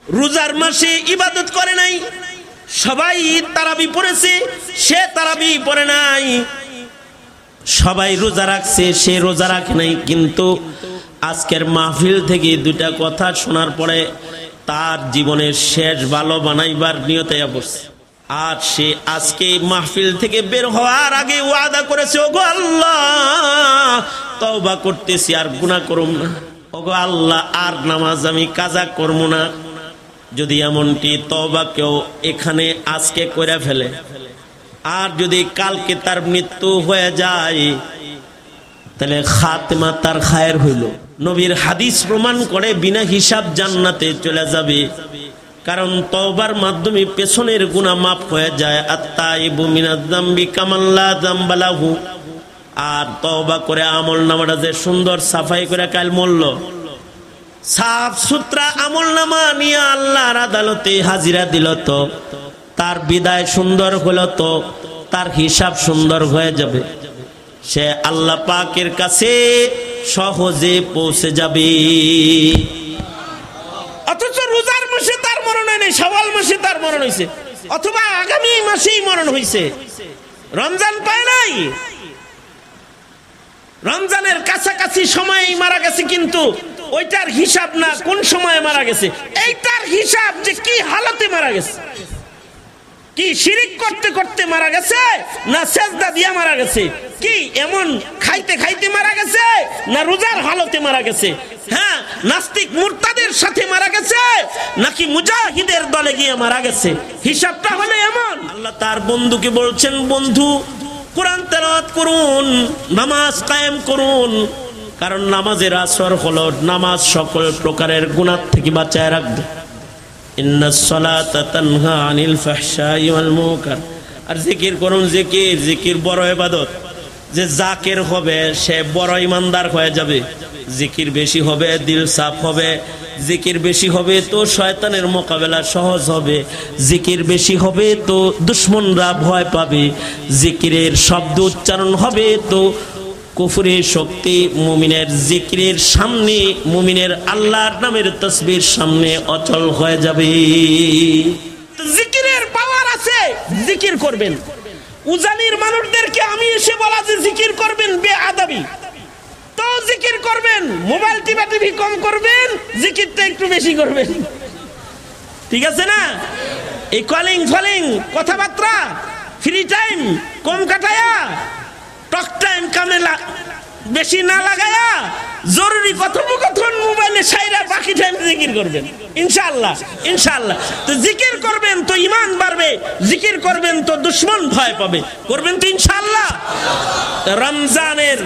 রোজার মাসে ইবাদত করে নাই, সবাই তারাবি পড়েছে, সে তারাবি পড়ে নাই। সবাই রোজা রাখছে, সে রোজা রাখে নাই। কিন্তু আজকের মাহফিল থেকে দুইটা কথা শোনার পরে তার জীবনের শেষ ভালো বানাইবার নিয়তে পড়ছে। আর সে আজকে মাহফিল থেকে বের হওয়ার আগে ওয়াদা করেছে, ওগো আল্লাহ তওবা করতেছি, আর গুনাহ করব না। ওগো আল্লাহ আর নামাজ আমি কাজা করব না। যদি এমনটি তওবা কেউ এখানে আজকে করে ফেলে, আর যদি কালকে তার মৃত্যু হয়ে যায়, তাহলে খাতেমা তার খায়ের হইল। নবীর হাদিস প্রমাণ করে বিনা হিসাব জান্নাতে চলে যাবে। কারণ তওবার মাধ্যমে পেছনের গুনাহ মাফ হয়ে যায়। আত-তাইবু মিনাজ যামবি কামান লা যামবা লাহু। আর তওবা করে আমল নামাটা যে সুন্দর সাফাই করে কাল মরল, সাফ সুতরা আমল নামা নিয়ে আল্লাহর আদালতে হাজিরা দিল, তো তার বিদায় সুন্দর হলো, তো তার হিসাব সুন্দর হয়ে যাবে। সে আল্লাহ পাকের কাছে সহজে পৌঁছে যাবে। অথচ রোজার মাসে তার মরণ হয় নাই, শাওয়াল মাসে তার মরণ হয়েছে, অথবা আগামী মাসেই মরণ হয়েছে। রমজান পায় নাই, রমজানের কাছাকাছি সময়ে মারা গেছে, কিন্তু ওইটার হিসাব না কোন সময়ে মারা গেছে, এইটার হিসাব যে কি হালতে মারা গেছে। কি শিরিক করতে করতে মারা গেছে, না সেজদা দিয়া মারা গেছে, কি এমন খাইতে খাইতে মারা গেছে, না রোজার হালতে মারা গেছে, হ্যাঁ নাস্তিক মুরতাদের সাথে মারা গেছে, নাকি মুজাহিদের দলে গিয়ে মারা গেছে। হিসাবটা হলো এমন। আল্লাহ তার বন্ধুকে বলছেন, বন্ধু কোরআন তেলাওয়াত করুন, নামাজ কায়েম করুন। কারণ নামাজের আসর হলো নামাজ সকল প্রকারের গুনাহ থেকে বাঁচায় রাখবে। ইন্নাস সালাতা তানহা আনিল ফাহশাই ওয়াল মুনকার। আর জিকির করুন, জিকির, জিকির বড় ইবাদত। যে জাকির হবে সে বড় ইমানদার হয়ে যাবে। জিকির বেশি হবে, দিল সাফ হবে। জিকির বেশি হবে তো শয়তানের মোকাবেলা সহজ হবে। জিকির বেশি হবে তো দুশমনরা ভয় পাবে। জিকিরের শব্দ উচ্চারণ হবে তো কুফরের শক্তি মুমিনের জিকিরের সামনে, মুমিনের আল্লাহর নামের তাসবির সামনে অচল হয়ে যাবে। জিকিরের পাওয়ার আছে, জিকির করবেন। উজানির মানুষদেরকে আমি এসে বলা যে জিকির করবেন বেআদবি, তো জিকির করবেন। মোবাইল টিভি কম করবেন, জিকিরটা একটু বেশি করবেন, ঠিক আছে না? এই কলিং ফলিং কথাবার্তা ফ্রি টাইম কম কাটায়া, টক টাইম কামে বেশি না লাগায়া, জরুরি কথোপকথন মোবাইলে সাইরা বাকি টাইম জিকির করবেন ইনশাআল্লাহ। ইনশাআল্লাহ তো জিকির করবেন তো ঈমান বাড়বে, জিকির করবেন তো দুশমন ভয় পাবে। করবেন তো ইনশাআল্লাহ। রমজানের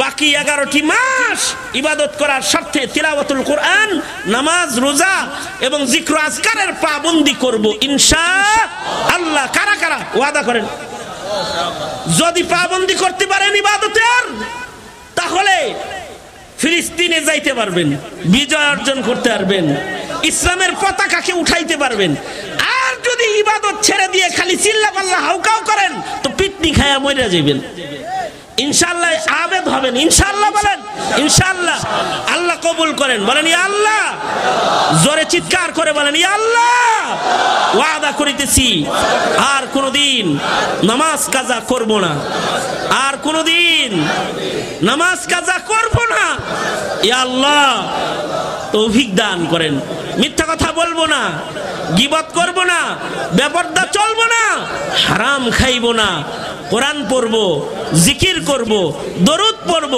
বাকি 11টি মাস ইবাদত করার স্বার্থে তিলাওয়াতুল কোরআন, নামাজ, রোজা এবং জিক্র আজকারের পাবন্দি করব ইনশাআল্লাহ। কারা কারা ওয়াদা করেন? যদি পাবন্দি করতে পারেন ইবাদতের, তাহলে ফিলিস্তিনে যাইতে পারবেন, বিজয় অর্জন করতে পারবেন, ইসলামের পতাকাকে উঠাইতে পারবেন। আর যদি ইবাদত ছেড়ে দিয়ে খালি চিল্লাপাল্লা হাউকাও করেন, তো পিটনি খায়া মরে যাবেন। ইনশাআল্লাহ আবেদ হবেন, ইনশাআল্লাহ বলেন। ইনশাআল্লাহ আল্লাহ কবুল করেন, বলেন ইয়া আল্লাহ। জোরে চিৎকার করে বলেন ইয়া আল্লাহ। ওয়াদা করিতেছি আর কোনদিন নামাজ কাজা করব না, আর কোনদিন নামাজ কাজা করব না। ইয়া আল্লাহ তৌফিক দান করেন। মিথ্যা কথা বলবো না, গীবত করব না, বেপরদা চলবো না, হারাম খাইব না, কোরআন পড়ব, জিকির করব, দরুদ পড়ব,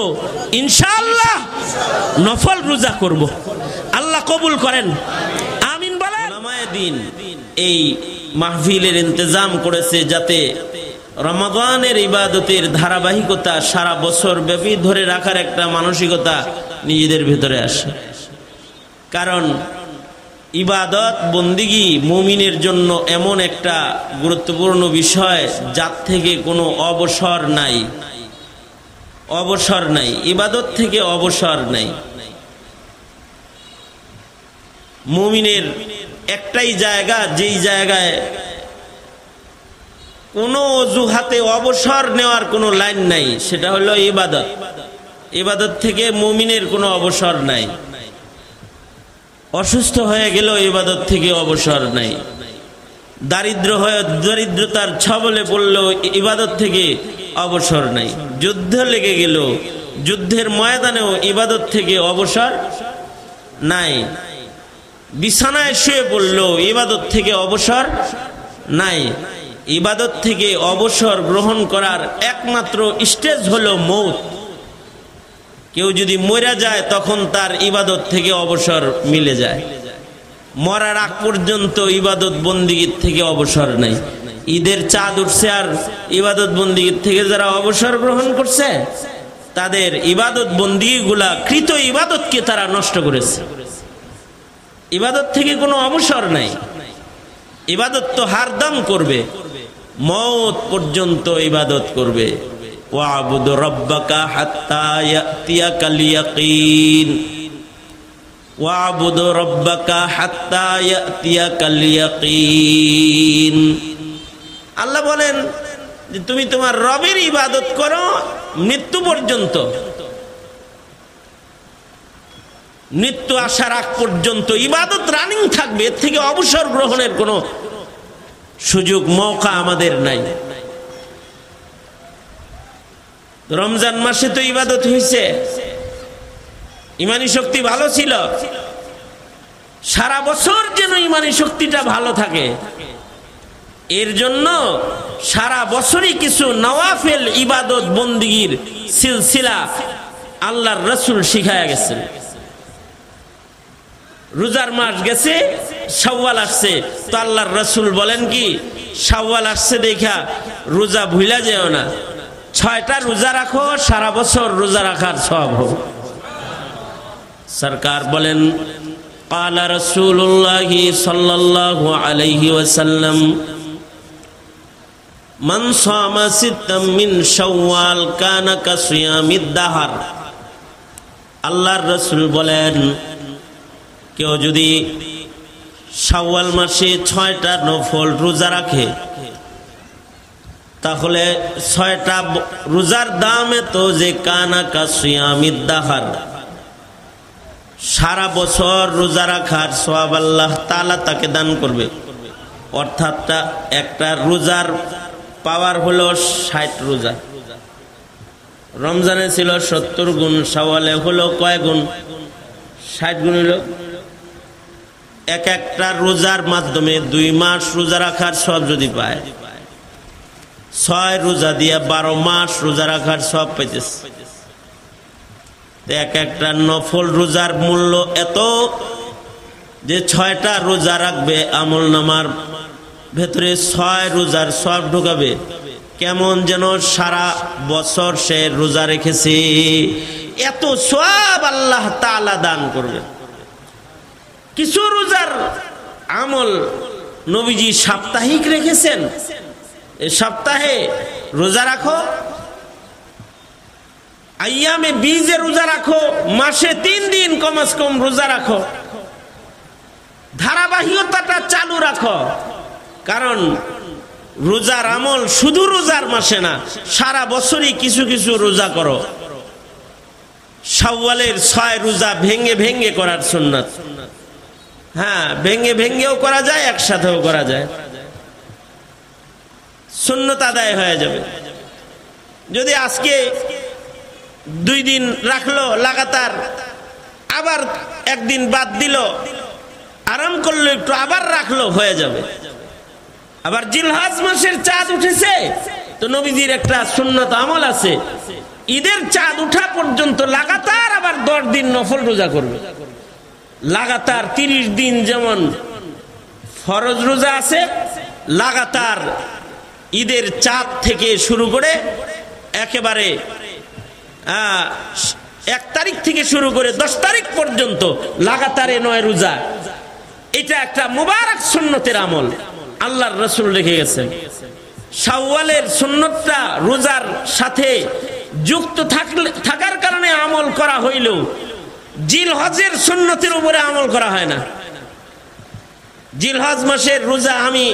ইনশাআল্লাহ নফল রোজা করব। আল্লাহ কবুল করেন, আমিন বলেন। উলামায়ে দ্বীন এই মাহফিলের ইন্তজাম করেছে যাতে রমাদানের ইবাদতের ধারাবাহিকতা সারা বছর ব্যাপী ধরে রাখার একটা মানসিকতা নিজেদের ভিতরে আসে। কারণ ইবাদত বন্দিগি মুমিনের জন্য এমন একটা গুরুত্বপূর্ণ বিষয় যার থেকে কোনো অবসর নাই, অবসর নাই, ইবাদত থেকে অবসর নাই। মুমিনের একটাই জায়গা, যেই জায়গায় কোনো অজুহাতে অবসর নেওয়ার কোনো লাইন নাই, সেটা হলো ইবাদত। ইবাদত থেকে মুমিনের কোনো অবসর নাই। অসুস্থ হয়ে গেল ইবাদত থেকে অবসর নাই, দরিদ্রতার ছবলে পড়ল ইবাদত থেকে অবসর নাই, যুদ্ধ লেগে গেল যুদ্ধের ময়দানেও ইবাদত থেকে অবসর নাই, বিছানায় শুয়ে পড়ল ইবাদত থেকে অবসর নাই। ইবাদত থেকে অবসর গ্রহণ করার একমাত্র স্টেজ হলো মৌত। কেউ যদি মরে যায় তখন তার ইবাদত থেকে অবসর মিলে যায়। মরার আগ পর্যন্ত ইবাদত বন্দিগির থেকে অবসর নাই। ঈদের চাঁদ উঠছে আর ইবাদত বন্দিগির থেকে যারা অবসর গ্রহণ করছে তাদের ইবাদত বন্দিগুলা কৃত ইবাদতকে তারা নষ্ট করেছে। ইবাদত থেকে কোনো অবসর নাই, ইবাদত তো হারদম করবে, মওত পর্যন্ত ইবাদত করবে। ওয়াবুদ রাব্বাকা হাত্তা ইয়াতিয়াকাল ইয়াকিন, ওয়াবুদ রাব্বাকা হাত্তা ইয়াতিয়াকাল ইয়াকিন। আল্লাহ বলেন যে তুমি তোমার রবের ইবাদত করো মৃত্যু পর্যন্ত, মৃত্যু আসার আগ পর্যন্ত ইবাদত রানিং থাকবে। এর থেকে অবসর গ্রহণের কোনো সুযোগ মৌকা আমাদের নাই। রমজান মাসে তো ইবাদত হয়েছে, ইমানি শক্তি ভালো ছিল, সারা বছর যেন ইমানি শক্তিটা ভালো থাকে এর জন্য সারা বছরই কিছু নওয়াফেল ইবাদত বন্দিগির সিলসিলা আল্লাহর রাসূল শিখায়া গেছেন। রোজার মাস গেছে, শাওয়াল আসছে, তো আল্লাহর রাসূল বলেন কি শাওয়াল আসছে দেখা রোজা ভুলা যেও না, 6টা রোজা রাখো, সারা বছর রোজা রাখার সওয়াব হবে। সরকার বলেন ক্বালা রাসূলুল্লাহ সাল্লাল্লাহু আলাইহি ওয়াসাল্লাম মান সামা সিত্তাম মিন শাওয়াল কানা কাসিয়ামিদ দাহর। আল্লাহর রাসূল বলেন কেউ যদি শাওয়াল মাসে 6টা নফল রোজা রাখে তাহলে 6টা রোজার দামে তো যে কানা কাসিয়ামিদ দাহর, সারা বছর রোজা রাখার সওয়াব আল্লাহ তাআলা তাকে দান করবে। অর্থাৎ একটা রোজার পাওয়ার হলো 60 রোজা। রমজানে ছিল 70 গুণ, শাওয়ালে হলো কয় গুণ? 60 গুণ হলো। একটা রোজার মাধ্যমে 2 মাস রোজা রাখার সওয়াব যদি পায়, 6 রোজা দিয়ে 12 মাস রোজা রাখার সওয়াব পাইতেছে। একটা নফল রোজার মূল্য এত যে 6টা রোজা রাখবে আমল নামার ভেতরে 6 রোজার সওয়াব ঢুকাবে, কেমন যেন সারা বছর সে রোজা রেখেছে, এত সওয়াব আল্লাহ তাআলা দান করবে। কিছু রোজার আমল নবীজি সাপ্তাহিক রেখেছেন, এই সপ্তাহে রোজা রাখো, আইয়ামে বীজে রোজা রাখো, মাসে 3 দিন কমস কম রোজা রাখো, ধারাবাহিকতাটা চালু রাখো। কারণ রোজার আমল শুধু রোজার মাসে না, সারা বছরই কিছু কিছু রোজা করো। শাওয়ালের 6 রোজা ভেঙে ভেঙে করার সুন্নাত। হ্যাঁ, ভেঙে ভেঙেও করা যায়, একসাথেও করা যায়, সুন্নত আদায় হয়ে যাবে। যদি আজকে 2 দিন রাখলো লাগাতার, আবার একদিন বাদ দিল, আরাম করলো একটু, আবার রাখলো, হয়ে যাবে। আবার জিলহজ মাসের চাঁদ উঠেছে তো নবীজির একটা সুন্নত আমল আছে, ঈদের চাঁদ উঠা পর্যন্ত লাগাতার আবার 10 দিন নফল রোজা করবে। লাগাতার 30 দিন যেমন ফরজ রোজা আছে, লাগাতার ঈদের চাঁদ থেকে শুরু করে একেবারে 1 তারিখ থেকে শুরু করে 10 তারিখ পর্যন্ত লাগাতার 9 রোজা। এটা একটা মুবারক সুন্নতের আমল আল্লাহর রাসূল রেখে গেছেন। শাওয়ালের সুন্নতটা রোজার সাথে যুক্ত থাকার কারণে আমল করা হইলেও জিলহজের সুন্নতের উপরে আমল করা হয় না। জিলহজ মাসের রোজা আমি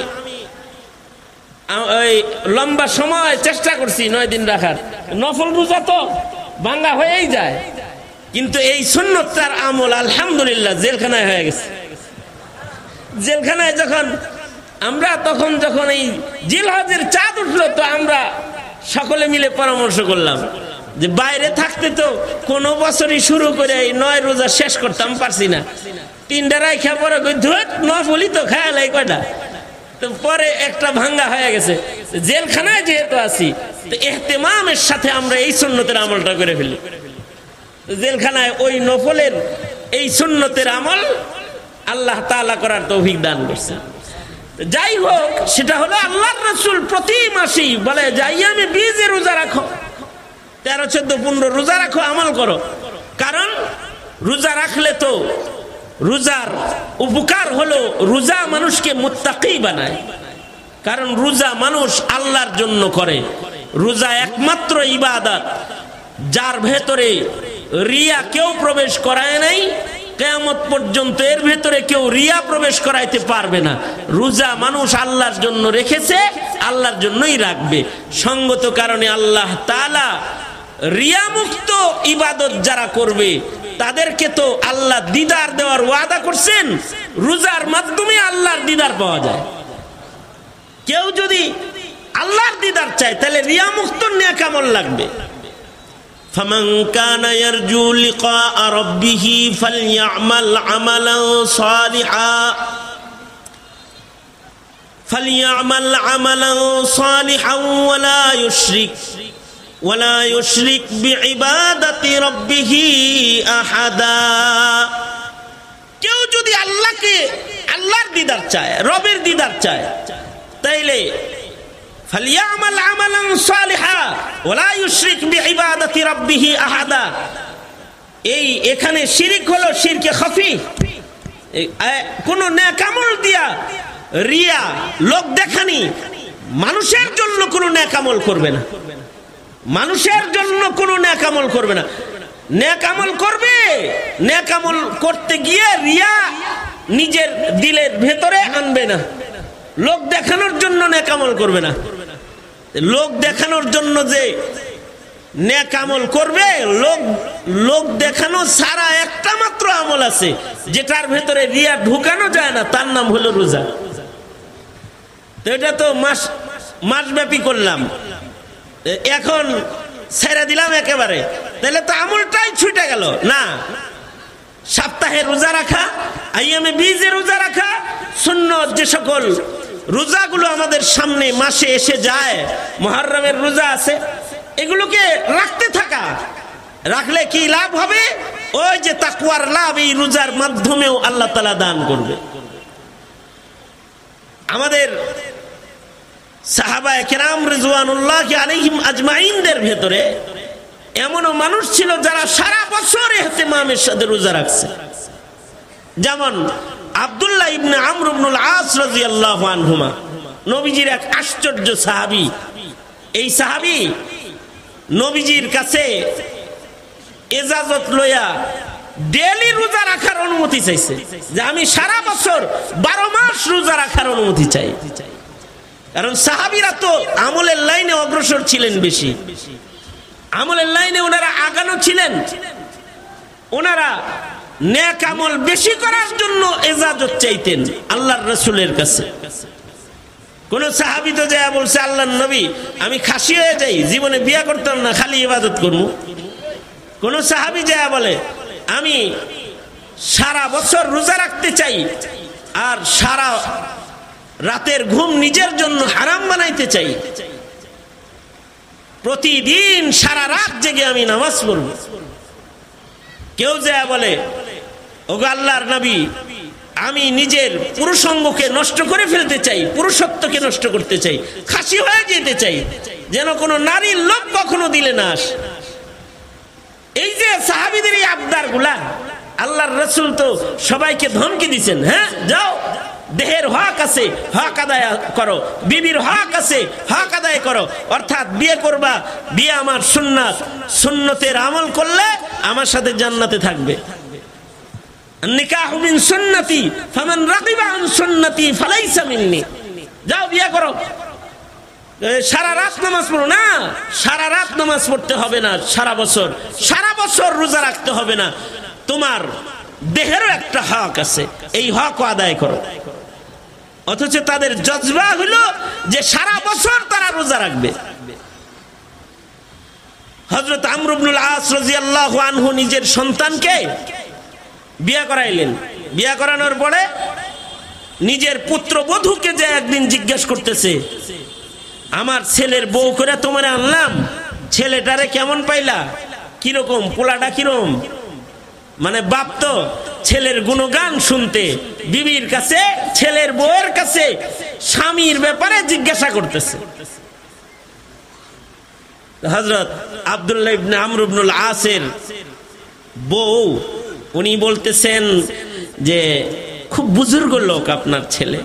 ওই লম্বা সময় চেষ্টা করছি 9 দিন রাখার, নফল রোজা তো ভাঙ্গা হয়েই যায়, কিন্তু এই সুন্নতটার আমল আলহামদুলিল্লাহ জেলখানায় হয়ে গেছে। জেলখানায় যখন আমরা যখন এই জিলহজের চাঁদ উঠলো, তো আমরা সকলে মিলে পরামর্শ করলাম যে বাইরে থাকতে তো কোনো বছরই শুরু করে এই 9 রোজা শেষ করতাম, পারছি না। 3টা রাইখা পরে নফলি তো খায়ালাই কয়টা, তো পরে একটা ভাঙ্গা হয়ে গেছে। জেলখানায় যেহেতু আছি, তো ইহতিমামের সাথে আমরা এই সুন্নতের আমলটা করে ফেলি। জেলখানায় ওই নফলের এই সুন্নতের আমল আল্লাহ তাআলা করার তৌফিক দান করছে। যাই হোক, সেটা হলো আল্লাহর রাসূল প্রতি মাসেই বলে যে আইয়ামে বীজে রোজা রাখো, 13, 14, 15 রোজা রাখো, আমল করো। কারণ রোজা রাখলে তো রোজার উপকার হলো রোজা মানুষকে মুত্তাকি বানায়। কারণ রোজা মানুষ আল্লাহর জন্য করে। রোজা একমাত্র ইবাদত যার ভেতরে রিয়া কেউ প্রবেশ করায় নাই, কিয়ামত পর্যন্ত এর ভেতরে কেউ রিয়া প্রবেশ করাইতে পারবে না। রোজা মানুষ আল্লাহর জন্য রেখেছে, আল্লাহর জন্যই রাখবে। সঙ্গত কারণে আল্লাহ তাআলা রিয়া মুক্ত ইবাদত যারা করবে তাদেরকে তো আল্লাহ দিদার দেওয়ার ওয়াদা করছেন। রোজার মাধ্যমে আল্লাহর দিদার পাওয়া যায়। কেউ যদি আল্লাহর দিদার চায় তাহলে রিয়া মুক্ত নেক আমল লাগবে। ফামান কানা ইয়ারজু লিকা রাব্বিহি ফালইআমাল আমালান সালিহান ওয়ালা ইউশরিক বিইবাদাতি রাব্বিহি আহাদা। কেউ যদি আল্লাহর দিদার চায়, রবের দিদার চায়, তাইলে ফালিয়ামাল আমালান সালিহা ওয়ালা ইউশরিক বিইবাদাতি রাব্বিহি আহাদা। এখানে শিরক হলো শিরকে খাফি। কোন নেক আমল দিয়া রিয়া, লোক দেখানি, মানুষের জন্য কোন নেক আমল করবে না। মানুষের জন্য কোন নেক আমল করবে না। নেক আমল করবে, নেক আমল করতে গিয়ে রিয়া নিজের দিলের ভেতরে আনবে না। লোক দেখানোর জন্য নেক আমল করবে না। লোক দেখানোর জন্য যে নেক আমল করবে, লোক দেখানো ছাড়া একটা মাত্র আমল আছে যেটার ভেতরে রিয়া ঢুকানো যায় না, তার নাম হলো রোজা। তো এটা তো মাসব্যাপী করলাম, এখন ছেড়ে দিলাম একেবারে, তাহলে তো আমলটাই ছুটে গেল না। সপ্তাহে রোজা রাখা, আইয়ামে বীজে রোজা রাখা, সুন্নত যে সকল রোজাগুলো আমাদের সামনে মাসে এসে যায়, মুহররমের রোজা আছে, এগুলোকে রাখতে থাকা। রাখলে কি লাভ হবে? ওই যে তাকওয়ার লাভ, এই রোজার মাধ্যমেও আল্লাহ তাআলা দান করবে। আমাদের সাহাবায়ে কেরাম রিজওয়ানুল্লাহি আলাইহিম আজমাইনদের ভেতরে এমনও মানুষ ছিল যারা সারা বছর ইহতিমামের সাথে রোজা রাখছে। যেমন আব্দুল্লাহ ইবনে আমর ইবনুল আস রাদিয়াল্লাহু আনহুমা, নবীজির এক আশ্চর্য সাহাবী। এই সাহাবী নবীজির কাছে ইজাজত লইয়া ডেইলি রোজা রাখার অনুমতি চাইছে, যে আমি সারা বছর 12 মাস রোজা রাখার অনুমতি চাই। কারণ সাহাবীরা তো আমলের লাইনে অগ্রসর ছিলেন বেশি, আমলের লাইনে ওনারা আগানো ছিলেন। ওনারা নেক আমল বেশি করার জন্য ইজাজত চাইতেন আল্লাহর রাসূলের কাছে। কোন সাহাবী তো যায় বলছে, আল্লাহর নবী আমি খাসি হয়ে যাই, জীবনে বিয়ে করতাম না, খালি ইবাদত করব। কোন সাহাবী যায় বলে আমি সারা বছর রোজা রাখতে চাই, আর সারা রাতের ঘুম নিজের জন্য হারাম বানাইতে চাই, প্রতিদিন সারা রাত জেগে আমি নামাজ পড়ব। কেউ যায় বলে, ওগো আল্লাহর নবী আমি নিজের পুরুষাঙ্গকে নষ্ট করে ফেলতে চাই, পুরুষত্বকে নষ্ট করতে চাই, খাসি হয়ে যেতে চাই, যেন কোনো নারীর লোভ কখনো দিলে না আসে। এই যে সাহাবীদের এই আবদার গুলা, আল্লাহর রাসূল তো সবাইকে ধমকি দিচ্ছেন, হ্যাঁ যাও, দেহের হক আছে, হক আদায় করো, বিবির হক আছে, হক আদায় করো। অর্থাৎ বিয়ে করবা, বিয়ে আমার সুন্নাত, সুন্নতের আমল করলে আমার সাথে জান্নাতে থাকবে। নিকাহু মিন সুন্নতি ফামান রাগিবা আন সুন্নতি ফালাইসা মিন্নি। যাও বিয়ে করো। সারা রাত নামাজ পড়ো না, সারা রাত নামাজ পড়তে হবে না, সারা বছর রোজা রাখতে হবে না, তোমার দেহেরও একটা হক আছে, এই হক আদায় করো। অথচ তাদের জজবা হলো যে সারা বছর তারা রোজা রাখবে। হযরত আমর ইবনুল আস রাদিয়াল্লাহু আনহু নিজের সন্তানকে বিয়ে করাইলেন। বিয়ে করানোর পরে নিজের পুত্রবধূকে যে একদিন জিজ্ঞেস করতেছে, আমার ছেলের বউ করে তোমারে আনলাম, ছেলেটারে কেমন পাইলা, কিরকম, পোলাটা কিরকম? মানে বাপ তো ছেলের গুণগান শুনতে বিবির কাছে, ছেলের বউয়ের কাছে স্বামীর ব্যাপারে জিজ্ঞাসা করতেছে। হযরত আব্দুল্লাহ ইবনে আমর ইবনুল আসের বউ, উনি বলতেছেন যে খুব বুজুর্গ লোক আপনার ছেলে,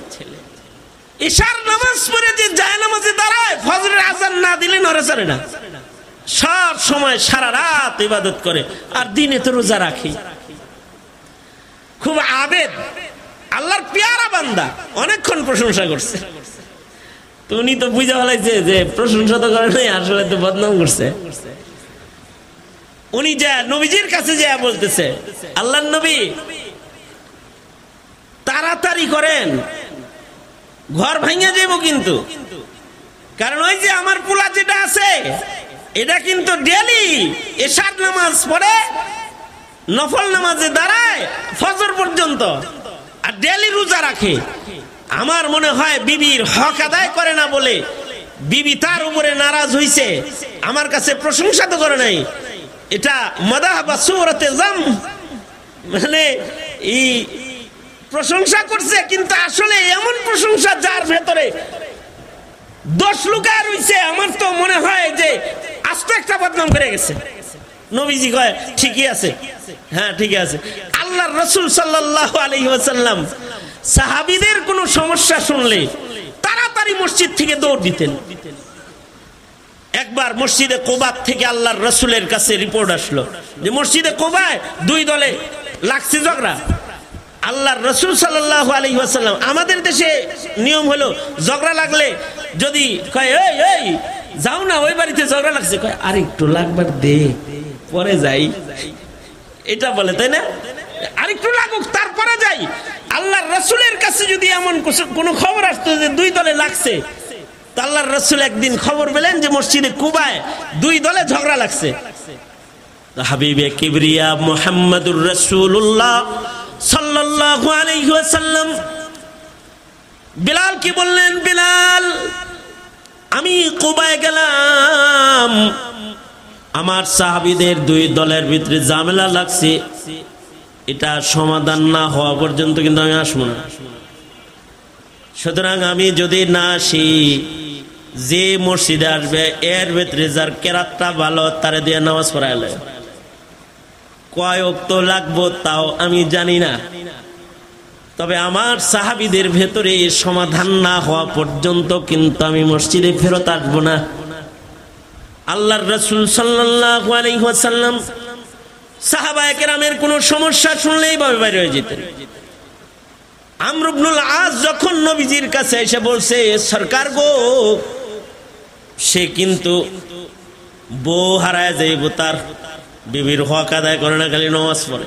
ইশার নামাজ পড়ে যে যায় নামাজে দাঁড়ায়, ফজরের আযান না দিলে নড়ে চড়ে না, সব সময় সারা রাত ইবাদত করে, আর দিনে তো রোজা রাখে, খুব আবেদ, আল্লাহর পেয়ারা বান্দা। অনেকক্ষণ প্রশংসা করছে, তো উনি তো বুঝে ফেলাইছে যে প্রশংসা তো করে নাই, আসলে তো বদনাম করছে। উনি যা নবীজির কাছে যা বলতেছে, আল্লাহর নবী তাড়াতাড়ি করেন, ঘর ভাঙিয়ে যাব কিন্তু, কারণ ওই যে আমার পোলা যেটা আছে এটা কিন্তু ডেলি এশার নামাজ পড়ে, নফল নামাজে দাঁড়ায় ফজর পর্যন্ত, আর ডেলি রোজা রাখে। আমার মনে হয় বিবির হক আদায় করে না বলে বিবি তার উপরে নারাজ হইছে, আমার কাছে প্রশংসা তো করে নাই। এটা মাদাহ বা সূরাতে জাম, মানে এই প্রশংসা করছে, কিন্তু আসলে এমন প্রশংসা যার ভেতরে দোষ লুকায় রইছে। আমার তো মনে হয় যে আস্ত একটা বদনাম করে গেছে। নবীজি কয় ঠিকই আছে, হ্যাঁ ঠিকই আছে। আল্লাহর রাসূল সাল্লাল্লাহু আলাইহি ওয়াসাল্লাম সাহাবীদের কোনো সমস্যা শুনলে তাড়াতাড়ি মসজিদ থেকে দৌড় দিতেন। একবার মসজিদে কুবা থেকে আল্লাহর রাসূলের কাছে রিপোর্ট আসলো যে মসজিদে কুবায় দুই দলে লাগছে ঝগড়া। আল্লাহর রাসূল সাল্লাল্লাহু আলাইহি ওয়াসাল্লাম, আমাদের দেশে নিয়ম হলো ঝগড়া লাগলে যদি কয় এই এই যাও না, ওই বাড়িতে ঝগড়া লাগছে, কয় আর একটু লাগবার দে পরে যাই, এটা বলে, তাই না? আরেকটু লাগুক তারপরে যাই। আল্লাহর রাসূলের কাছে যদি এমন কোনো খবর আসতো যে দুই দলে লাগছে, তো আল্লাহর রাসূল একদিন খবর পেলেন যে মসজিদে কুবায় দুই দলে ঝগড়া লাগছে। হাবিবে কিবরিয়া মুহাম্মদুর রাসূলুল্লাহ সাল্লাল্লাহু আলাইহি ওয়াসাল্লাম বিলাল কি বললেন, বিলাল আমি কুবায় গেলাম, আমার সাহাবীদের দুই দলের ভিতরে ঝামেলা লাগছে, এটা সমাধান না হওয়া পর্যন্ত কিন্তু আমি আসবো না। সুতরাং আমি যদি না আসি, যে মসজিদে আসবে এর ভিতরে যার কেরাতটা ভালো তারে দিয়ে নামাজ পড়াইলে কয় ওয়াক্ত লাগবো তাও আমি জানি না, তবে আমার সাহাবীদের ভেতরে সমাধান না হওয়া পর্যন্ত কিন্তু আমি মসজিদে ফেরত আসবো না। আল্লাহর রাসূল সাল্লাল্লাহু আলাইহি ওয়াসাল্লাম সাহাবায়ে কেরামের কোনো সমস্যা শুনলেই ভাবে বাইরে হয়ে যেতেন। আমর ইবনুল আস যখন নবীজির কাছে এসে বলছে, সরকার গো, সে কিন্তু বউ হারায় যাইব, তার বিবির হক আদায় করে না, খালি নামাজ পড়ে।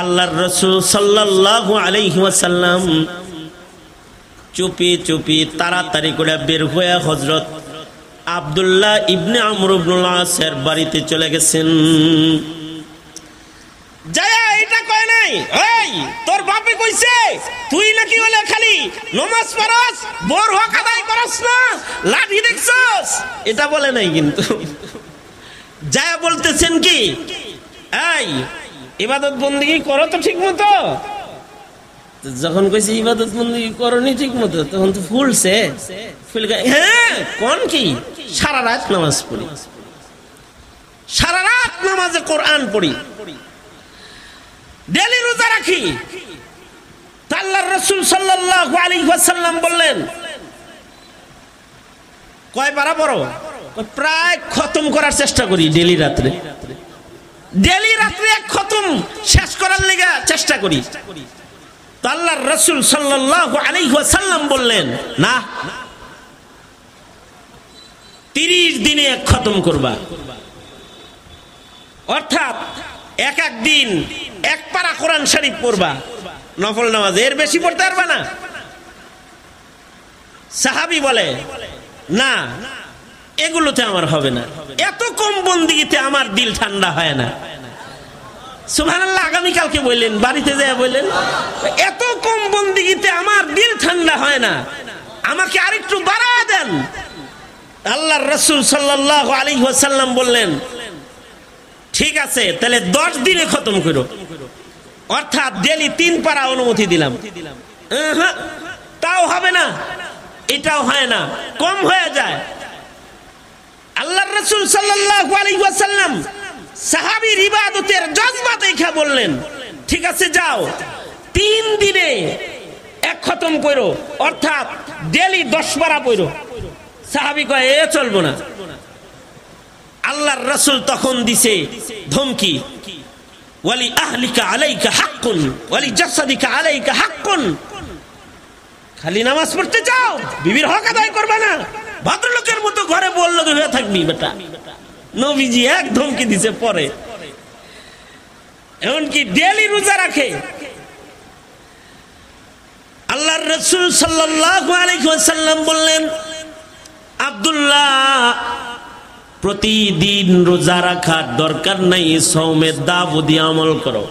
আল্লাহর রাসূল সাল্লাল্লাহু আলাইহি ওয়াসাল্লাম চুপি চুপি তাড়াতাড়ি করে বের হয়ে হযরত আব্দুল্লাহ ইবনে আমর ইবনুল আসের বাড়িতে চলে গেছেন। যায় এটা কয় নাই, এই তোর বাপে কইছে তুই নাকি বলে খালি নামাজ পড়স, বউর হক আদায় করস না, লাঠি দেখছস, এটা বলে নাই। কিন্তু যায় বলতেছেন কি, এই ইবাদত বন্দেগী করো তো ঠিক মতো। যখন কইছে ইবাদত বন্দেগী করনি ঠিক মতো, তখন তো ফুলছে, হ্যাঁ কোন কি, সারা রাত নামাজ পড়ি, সারা রাত নামাজে কোরআন পড়ি, ডেলি রোজা রাখি। আল্লাহর রাসূল সাল্লাল্লাহু আলাইহি ওয়াসাল্লাম বললেন, কয় পারা পড়ো? প্রায় খতম করার চেষ্টা করি, ডেলি রাত্রে এক খতম শেষ করার লেগে চেষ্টা করি। তো আল্লাহর রাসূল সাল্লাল্লাহু আলাইহি ওয়াসাল্লাম বললেন, না, 30 দিনে এক খতম করবা, অর্থাৎ এক এক দিন এক পারা কোরআন শরীফ পড়বা নফল নামাজ, এর বেশি পড়তে পারবা না। সাহাবী বলে না, এগুলোতে আমার হবে না, এত কম বন্দিগিতে আমার দিল ঠান্ডা হয় না। সুবহানাল্লাহ, আগামীকালকে বললেন, বাড়িতে যায় বললেন, এত কম বন্দিগিতে আমার দিল ঠান্ডা হয় না, আমাকে আরেকটু বাড়া দেন। আল্লাহর রাসূল সাল্লাল্লাহু আলাইহি ওয়াসাল্লাম বললেন, ঠিক আছে তাহলে 10 দিনে খতম করো, অর্থাৎ ডেলি 3 পারা অনুমতি দিলাম। তাও হবে না, এটাও হয় না, কম হয়ে যায়। আল্লাহর রাসূল সাল্লাল্লাহু আলাইহি ওয়াসাল্লাম সাহাবীর ইবাদতের জজবা দেখে বললেন, ঠিক আছে যাও 3 দিনে এক খতম করো, অর্থাৎ ডেলি 10 পারা পড়ো। সাহাবী কয় এ চলবো না। আল্লাহর রাসূল তখন দিছে ধমকি, ওয়ালি আহলিকা আলাইকা হাক্কুন ওয়ালি জাসাদিকা আলাইকা হাক্কুন। খালি নামাজ পড়তে চাও, বিবির হক আদায় করবে না, ভদ্রলোকের মতো ঘরে বললো হয়ে থাকবি বেটা। নবীজি এক ধমকি দিছে পরে, এমনকি ডেলি রোজা রাখে। আল্লাহর রাসূল সাল্লাল্লাহু আলাইহি ওয়াসাল্লাম বললেন, আব্দুল্লাহ প্রতিদিন রোজা রাখার দরকার নাই, সওমের দাবুদি আমল করো,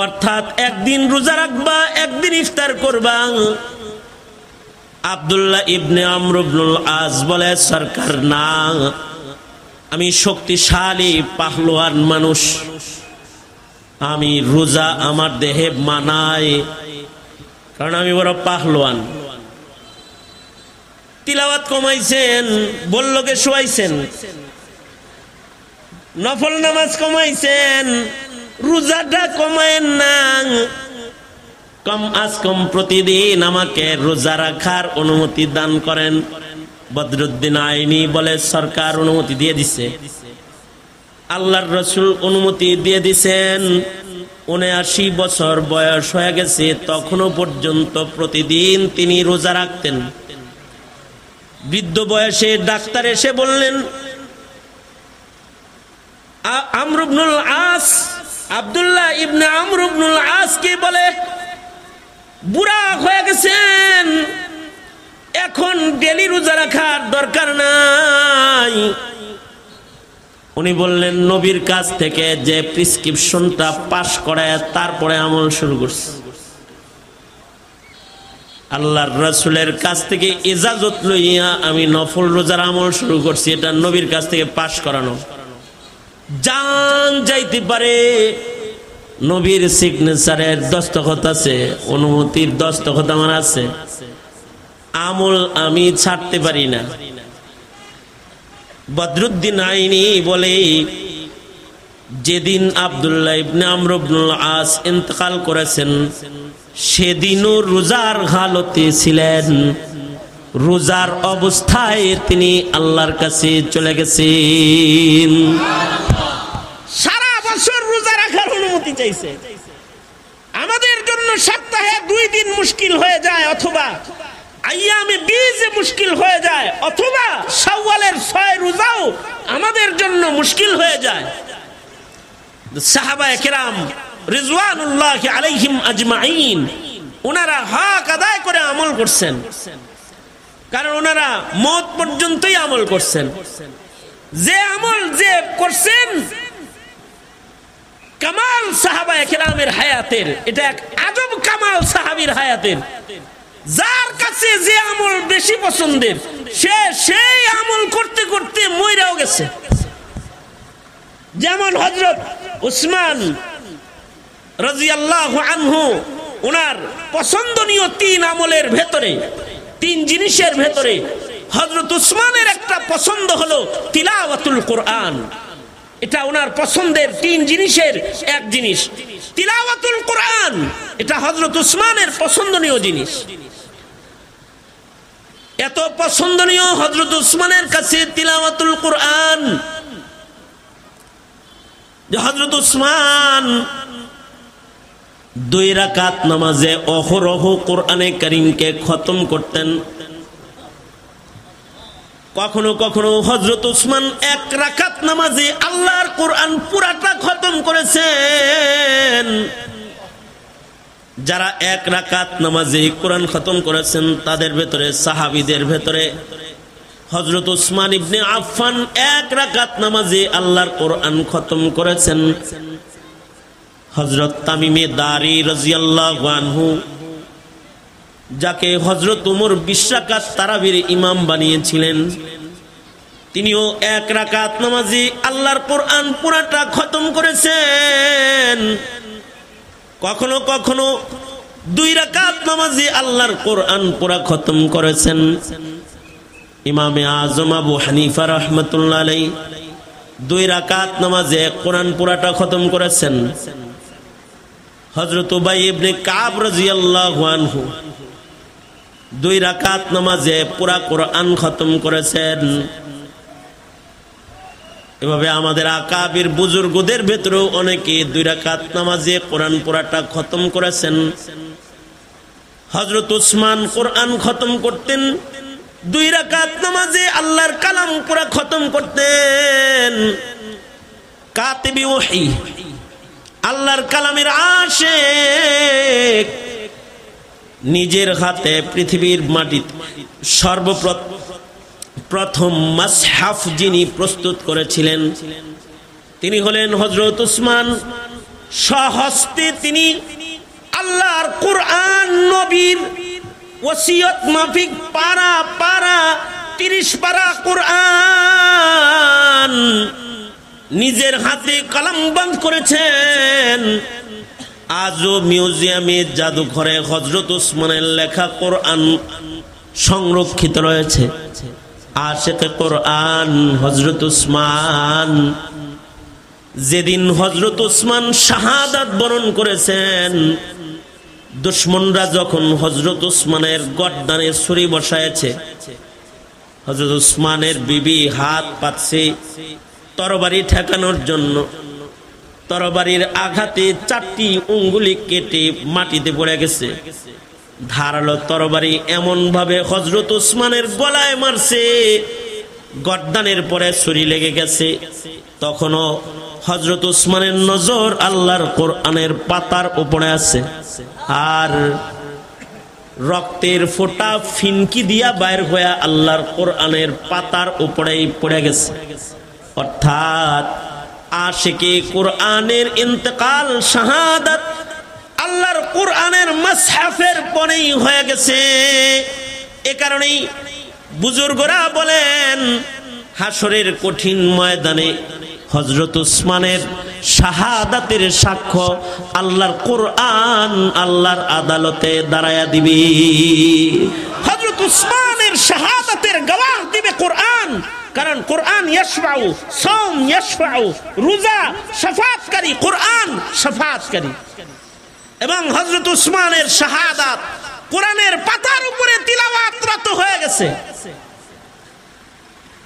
অর্থাৎ একদিন রোজা রাখবা, একদিন ইফতার করবা। আব্দুল্লাহ ইবনে আমর ইবনুল আস বলে, সরকার না, আমি শক্তিশালী পাহলোয়ান মানুষ, আমি রোজা আমার দেহে মানায়, কারণ আমি বড় পাহলোয়ান। তিলাওয়াত কমাইছেন, বল্লকে শোয়াইছেন, নফল নামাজ কমাইছেন, রোজাটা কমায়েন না। কম আজ কম প্রতিদিন আমাকে রোজা রাখার অনুমতি দান করেন। বদরুদ্দিন আইনি বলে, সরকার অনুমতি দিয়ে দিছে, আল্লাহর রাসূল অনুমতি দিয়ে দিছেন। 79 বছর বয়স হয়ে গেছে, তখনও পর্যন্ত প্রতিদিন তিনি রোজা রাখতেন। বৃদ্ধ বয়সে ডাক্তার এসে বললেন, আমর ইবনুল আস, আব্দুল্লাহ ইবনে আমর ইবনুল আস কে বলে বুড়া হয়ে গেছেন, এখন ডেলি রোজা রাখার দরকার নাই। উনি বললেন, নবীর কাছ থেকে যে প্রেসক্রিপশনটা পাশ করে তারপরে আমল শুরু করছে। আল্লাহর রাসূলের কাছ থেকে ইজাজত লইয়া আমি নফল রোজার আমল শুরু করছি, এটা নবীর কাছ থেকে পাশ করানো। জান যাইতে পারে, নবীর সিগনেচারের দস্তখত আছে, অনুমতির দস্তখত আমার আছে, আমল আমি ছাড়তে পারি না। বদরুদ্দিন আইনি বলে, যেদিন আব্দুল্লাহ ইবনে আমর ইবনুল আস ইন্তেকাল করেছেন, সেদিনও রোজার হালতে ছিলেন, রোজার অবস্থায় তিনি আল্লাহর কাছে চলে গেছেন। সারা বছর রোজা রাখার অনুমতি চাইছে। আমাদের জন্য সপ্তাহে 2 দিন মুশকিল হয়ে যায়, অথবা আইয়ামে বীজে মুশকিল হয়ে যায়, অথবা শাওয়ালের 6 রোজাও আমাদের জন্য মুশকিল হয়ে যায়। সাহাবায়ে কেরাম রিজওয়ানুল্লাহি আলাইহিম আজমাইন, ওনারা হক আদায় করে আমল করছেন, কারণ ওনারা মওত পর্যন্তই আমল করছেন। যে আমল যে করছেন, কামাল সাহাবায়ে কেরামের হায়াতের, এটা এক আজব কামাল সাহাবীর হায়াতের। যার কাছে যে আমল বেশি পছন্দের, সে সেই আমল করতে করতে মইরাও গেছে। যেমন হযরত উসমান রাদিয়াল্লাহু আনহু, ওনার পছন্দনীয় 3 আমলের ভেতরে, 3 জিনিসের ভেতরে হযরত উসমানের একটা পছন্দ হলো তিলাওয়াতুল কোরআন। এটা ওনার পছন্দের 3 জিনিসের এক জিনিস, তিলাওয়াতুল কোরআন। এটা হযরত উসমানের পছন্দনীয় জিনিস। এত পছন্দনীয় হযরত উসমানের কাছে তিলাওয়াতুল কোরআন, যে হযরত উসমান 2 রাকাত নামাজে অহরহ কোরআনে কারীমকে খতম করতেন। কখনো কখনো হযরত উসমান এক রাকাত নামাজে আল্লাহর কোরআন পুরাটা খতম করেছেন। যারা এক রাকাত নামাজে কোরআন খতম করেছেন তাদের ভেতরে, সাহাবীদের ভেতরে হযরত উসমান ইবনে আফফান এক রাকাত নামাজে আল্লাহর কোরআন খতম করেছেন। হযরত তামিমে দারি রাদিয়াল্লাহু আনহু, যাকে হযরত ওমর 20 রাকাত তারাবির ইমাম বানিয়েছিলেন, তিনিও এক রাকাত নামাজে আল্লাহর কোরআন পুরাটা খতম করেছেন। কখনো কখনো 2 রাকাত নামাজে আল্লাহর কোরআন পুরা খতম করেছেন। ইমামে আজম আবু হানিফা রাহমাতুল্লাহ আলাইহি 2 রাকাত নামাজে কোরআন পুরাটা খতম করেছেন। হযরত উবাই ইবনে কাব রাদিয়াল্লাহু আনহু 2 রাকাত নামাজে পুরা কোরআন খতম করেছেন। এভাবে আমাদের আকাবির বুজুর্গদের ভেতরেও অনেকে 2 রাকাত নামাজে কোরআন পুরাটা খতম করেছেন। হযরত উসমান কোরআন খতম করতেন 2 রাকাত নামাজে, আল্লাহর কালাম পুরা খতম করতেন। কাতিবি ওহী, আল্লাহর কালামের আশিক, নিজের হাতে পৃথিবীর মাটিতে সর্বপ্রথম মাসহাফ যিনি প্রস্তুত করেছিলেন তিনি হলেন হযরত উসমান। স্বহস্তে তিনি আল্লাহর কোরআন নবীর ওসিয়ত মাফিক পারা 30 পারা কোরআন নিজের হাতে কলমবন্দ করেছেন। আজও মিউজিয়ামে, জাদুঘরে হযরত উসমানের লেখা কোরআন সংরক্ষিত রয়েছে। আশিকে কোরআন হযরত উসমান। যেদিন হযরত উসমান শাহাদাত বরণ করেছেন, দুশমনরা যখন হযরত উসমানের গর্দানে ছুরি বসায়েছে, হযরত উসমানের বিবি হাত পাতছে তরবারি ঠেকানোর জন্য। তরবারির আঘাতে 4টি আঙ্গুলি কেটে মাটিতে পড়ে গেছে। ধারালো তরবারি এমন ভাবে হযরত উসমানের গলায় মারছে, গর্দানের পরে ছুরি লেগে গেছে। তখনও হযরত উসমানের নজর আল্লাহর কোরআনের পাতার উপরে আছে, আর রক্তের ফোঁটা ফিনকি দিয়া বাইর হয়ে আল্লাহর কোরআনের পাতার উপরেই পড়ে গেছে। অর্থাৎ আশিকে কোরআনের ইন্তেকাল, শাহাদাত আল্লাহর কোরআনের মাসহাফের পরেই হয়ে গেছে। এ কারণেই বুজুর্গরা বলেন, হাসরের কঠিন ময়দানে হযরত উসমানের শাহাদাতের সাক্ষ্য আল্লাহর কোরআন আল্লাহর আদালতে দাঁড়ায়া দিবে। হযরত উসমানের শাহাদাতের গওয়াহ দিবে কোরআন। কারণ কোরআন ইয়াশফাউ, সাওম ইয়াশফাউ, রোজা শাফাআতকারী, কোরআন শাফাআতকারী। এবং হযরত উসমানের শাহাদাত কোরআনের পাতার উপরে তিলাওয়াতরত হয়ে গেছে।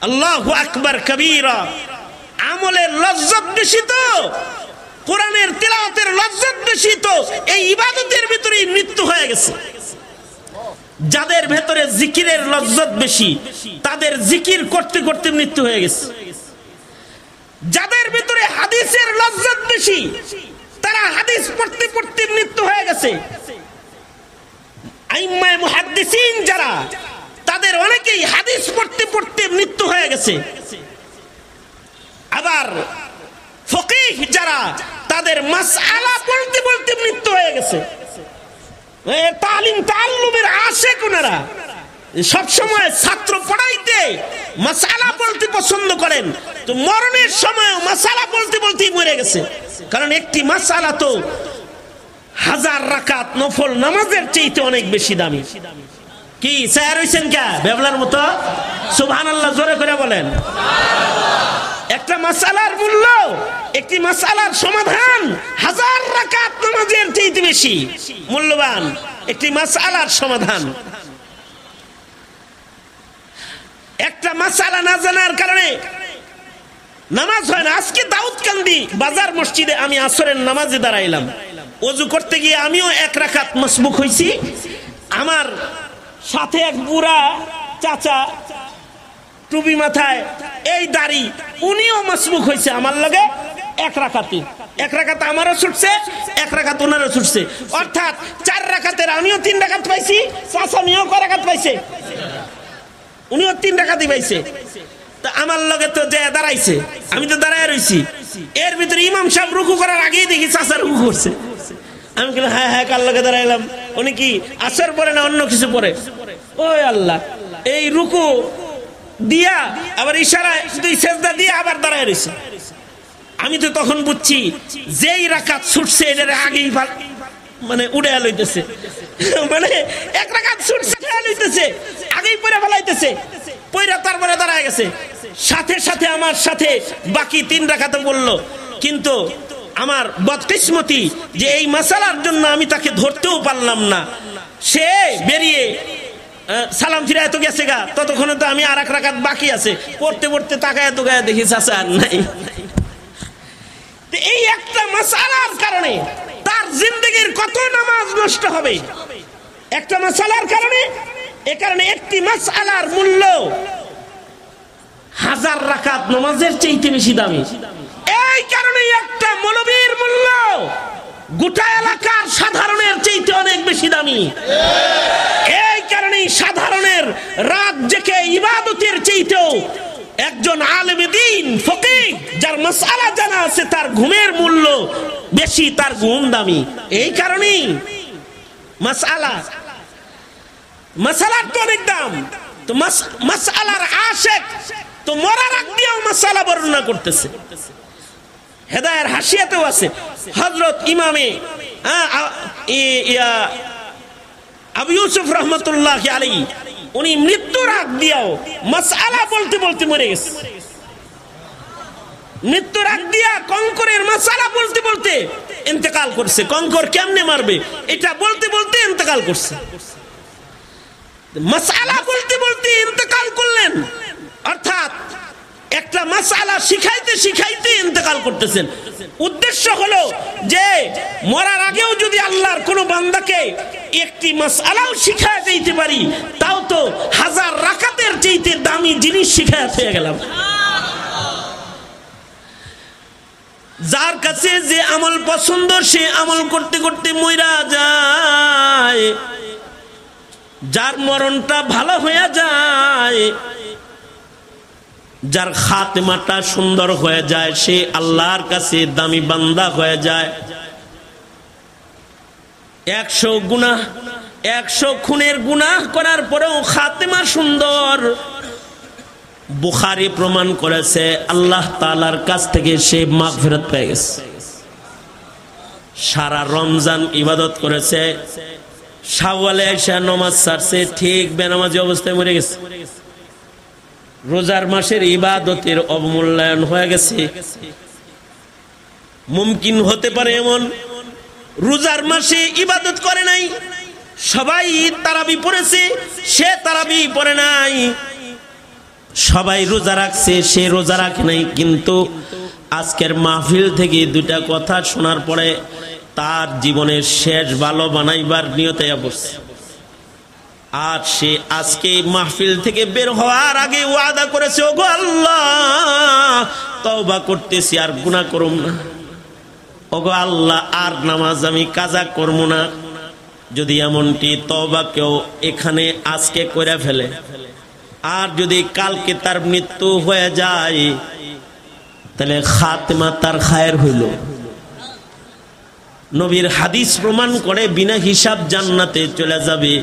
আল্লাহু আকবার কবীরা। আমলের লজ্জত বেশি তো, কোরআনের তিলাওয়াতের লজ্জত বেশি তো, এই ইবাদতের ভিতরেই মৃত্যু হয়ে গেছে। যাদের ভেতরে জিকিরের লজ্জত বেশি তাদের জিকির করতে করতে মৃত্যু হয়ে গেছে। যাদের ভেতরে হাদিসের লজ্জত বেশি তারা হাদিস পড়তে পড়তে মৃত্যু হয়ে গেছে। আইম্মায়ে মুহাদ্দিসিন যারা, তাদের অনেকেই হাদিস পড়তে পড়তে মৃত্যু হয়ে গেছে। আবার ফকিহ যারা, তাদের মাসআলা পড়তে পড়তে মৃত্যু হয়ে গেছে। তালিম তাআল্লুমের আশিক ওনারা, সব সময় ছাত্র পড়াইতে মাসআলা বলতে পছন্দ করেন, তো মরণের সময় মাসআলা বলতে বলতেই মরে গেছে। কারণ একটি মাসআলা তো 1000 রাকাত নফল নামাজের চাইতে অনেক বেশি দামি। কি স্যার হইছেন কে বেবলার মতো? সুবহানাল্লাহ জোরে করে বলেন। একটা মাসআলার মূল্য, একটি মাসআলার সমাধান 1000 রাকাত নামাজের চাইতে বেশি মূল্যবান একটি মাসআলার সমাধান। একটা মাসআলা না জানার কারণে নামাজ হয় না। আজকে দাউদকান্দি বাজার মসজিদে আমি আসরের নামাজে দাঁড়াইলাম, ওযু করতে গিয়ে আমিও 1 রাকাত মাসবুক হইছি। আমার সাথে এক বুড়া চাচা টুপি মাথায়, এই দাড়ি, উনিও মাসবুক হয়েছে আমার লগে এক রাকাতে। এক রাকাত আমারও ছুটছে, এক রাকাত ওনারও ছুটছে, অর্থাৎ 4 রাকাতের আমিও 3 রাকাত পাইছি, চাচামিও কয় রাকাত পাইছে, উনিও 3 রাকাতই পাইছে। তা আমার লগে তো যে দাঁড়াইছে, আমি তো দাঁড়ায় রইছি, এর ভিতরে ইমাম সাহেব রুকু করার আগেই দেখি চাচা রুকু করছে। আমি বললাম হ্যাঁ হ্যাঁ, কার লগে দাঁড়াইলাম? উনি কি আসর পরে না অন্য কিছু পরে? ওই আল্লাহ, এই রুকু দিয়া আবার ইশারায় 2 সেজদা দিয়ে আবার দাঁড়ায় রইছে। আমি তো তখন বুঝছি যেই রাকাত ছুটছে এটার আগেই মানে উড়ে লইতেছে, মানে 1 রাকাত ছুটছে লইতেছে, আগেই পড়ে ফেলাইতেছে, পয়রা তারপরে দাঁড়ায় গেছে। সাথে সাথে আমার সাথে বাকি 3 রাকাতও বললো। কিন্তু আমার বদকিসমতি যে এই মাসালার জন্য আমি তাকে ধরতেও পারলাম না, সে বেরিয়ে সালাম ফিরায় তো গেছে গা, ততক্ষণে তো আমি আর 1 রাকাত বাকি আছে, পড়তে পড়তে তাকায় তো গায়ে দেখি চাচা আর নাই। এই একটা মাসালার কারণে তার জিন্দেগির কত নামাজ নষ্ট হবে, একটা মাসালার কারণে। এ কারণে একটি মাসালার মূল্য 1000 রাকাত নামাজের চাইতে বেশি দামি। এই কারণে একটা মৌলবীর মূল্য গোটা এলাকার সাধারণের চাইতে অনেক বেশি দামি। এই কারণেই সাধারণের রাত জেগে ইবাদতের চাইতেও একজন আলেমে দ্বীন ফকিহ যার মাসআলা জানা আছে তার ঘুমের মূল্য বেশি, তার ঘুম দামি। এই কারণেই মাসআলার তো অনেক দাম। তো মাসআলার আশিক তো মরার আগ দিয়েও মাসআলা বর্ণনা করতেছে। হেদায়ের হাসিয়াতেও আছে হযরত ইমামে আবু ইউসুফ রহমতুল্লাহি আলাইহি, উনি মৃত্যুর আগ দিয়েও মাসআলা বলতে বলতে মরে গেছে। মৃত্যুর আগ দিয়া কঙ্করের মাসআলা বলতে বলতে ইন্তেকাল করছে। কঙ্কর কেমনে মারবে এটা বলতে বলতে ইন্তেকাল করছে। মাসআলা বলতে বলতে ইন্তেকাল করলেন, অর্থাৎ একটা মাসআলা শিখাইতে শিখাইতে ইন্তেকাল করতেছেন। উদ্দেশ্য হলো যে মরার আগেও যদি আল্লাহর কোন বান্দাকে একটি মাসআলাও শিখায় দিতে পারি, তাও তো 1000 রাকাতের চাইতে দামি জিনিস শিখায় পেয়ে গেলাম। যার কাছে যে আমল পছন্দ সে আমল করতে করতে মইরা যায়, যার মরণটা ভালো হয়ে যায়, যার খাতেমাটা সুন্দর হয়ে যায়, সে আল্লাহর কাছে দামি বান্দা হয়ে যায়। 100 গুনাহ, 100 খুনের গুনাহ করার পরেও খাতেমা সুন্দর। বুখারী প্রমাণ করেছে আল্লাহ তাআলার কাছ থেকে সে মাগফিরাত পেয়ে গেছে। সারা রমজান ইবাদত করেছে, শাওয়ালে এসে নামাজ ছাড়ছে, ঠিক বেনামাজি অবস্থায় মরে গেছে। রোজার মাসের ইবাদতের অবমূল্যায়ন হয়ে গেছে। মুমকিন হতে পারে এমন রোজার মাসে ইবাদত করে নাই, সবাই তারাবি পড়েছে, সে তারাবি পড়ে নাই। সবাই রোজা রাখছে, সে রোজা রাখে নাই। কিন্তু আজকের মাহফিল থেকে 2টা কথা শোনার পরে তার জীবনের শেষ ভালো বানাইবার নিয়তে পড়ছে। আর সে আজকে মাহফিল থেকে বের হওয়ার আগে ওয়াদা করেছে, ওগো আল্লাহ তওবা করতেছি, আর গুনাহ করব না। ওগো আল্লাহ আর নামাজ আমি কাজা করব না। যদি এমনটি তওবা কেউ এখানে আজকে কইরা ফেলে, আর যদি কালকে তার মৃত্যু হয়ে যায়, তাহলে খাতেমা তার খায়ের হইল। নবীর হাদিস প্রমাণ করে বিনা হিসাব জান্নাতে চলে যাবে।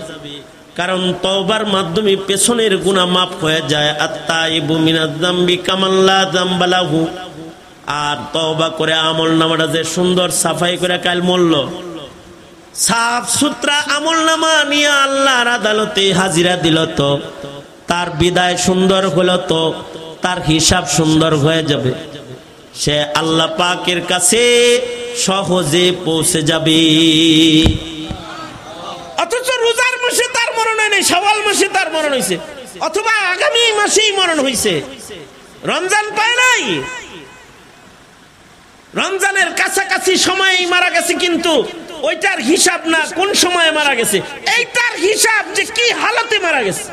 কারণ তওবার মাধ্যমে পেছনের গুনাহ মাফ হয়ে যায়। আত-তাইবু মিনাজ যামবি কামান লা যামবা লাহু। আর তওবা করে আমলনামাটা যে সুন্দর সাফাই করে কাল মূল্য সাফ সুতরা আমলনামা নিয়ে আল্লাহর আদালতে হাজিরা দিল, তো তার বিদায় সুন্দর হলো, তো তার হিসাব সুন্দর হয়ে যাবে। সে আল্লাহ পাকের কাছে সহজে পৌঁছে যাবে। অথচ রোজার মাসে তার মরণ হয় নাই, শাওয়াল মাসে তার মরণ হয়েছে, অথবা আগামী মাসেই মরণ হয়েছে। রমজান পায় নাই, রমজানের কাছাকাছি সময়ে মারা গেছে, কিন্তু ওইটার হিসাব না কোন সময়ে মারা গেছে, এইটার হিসাব যে কি হালতে মারা গেছে।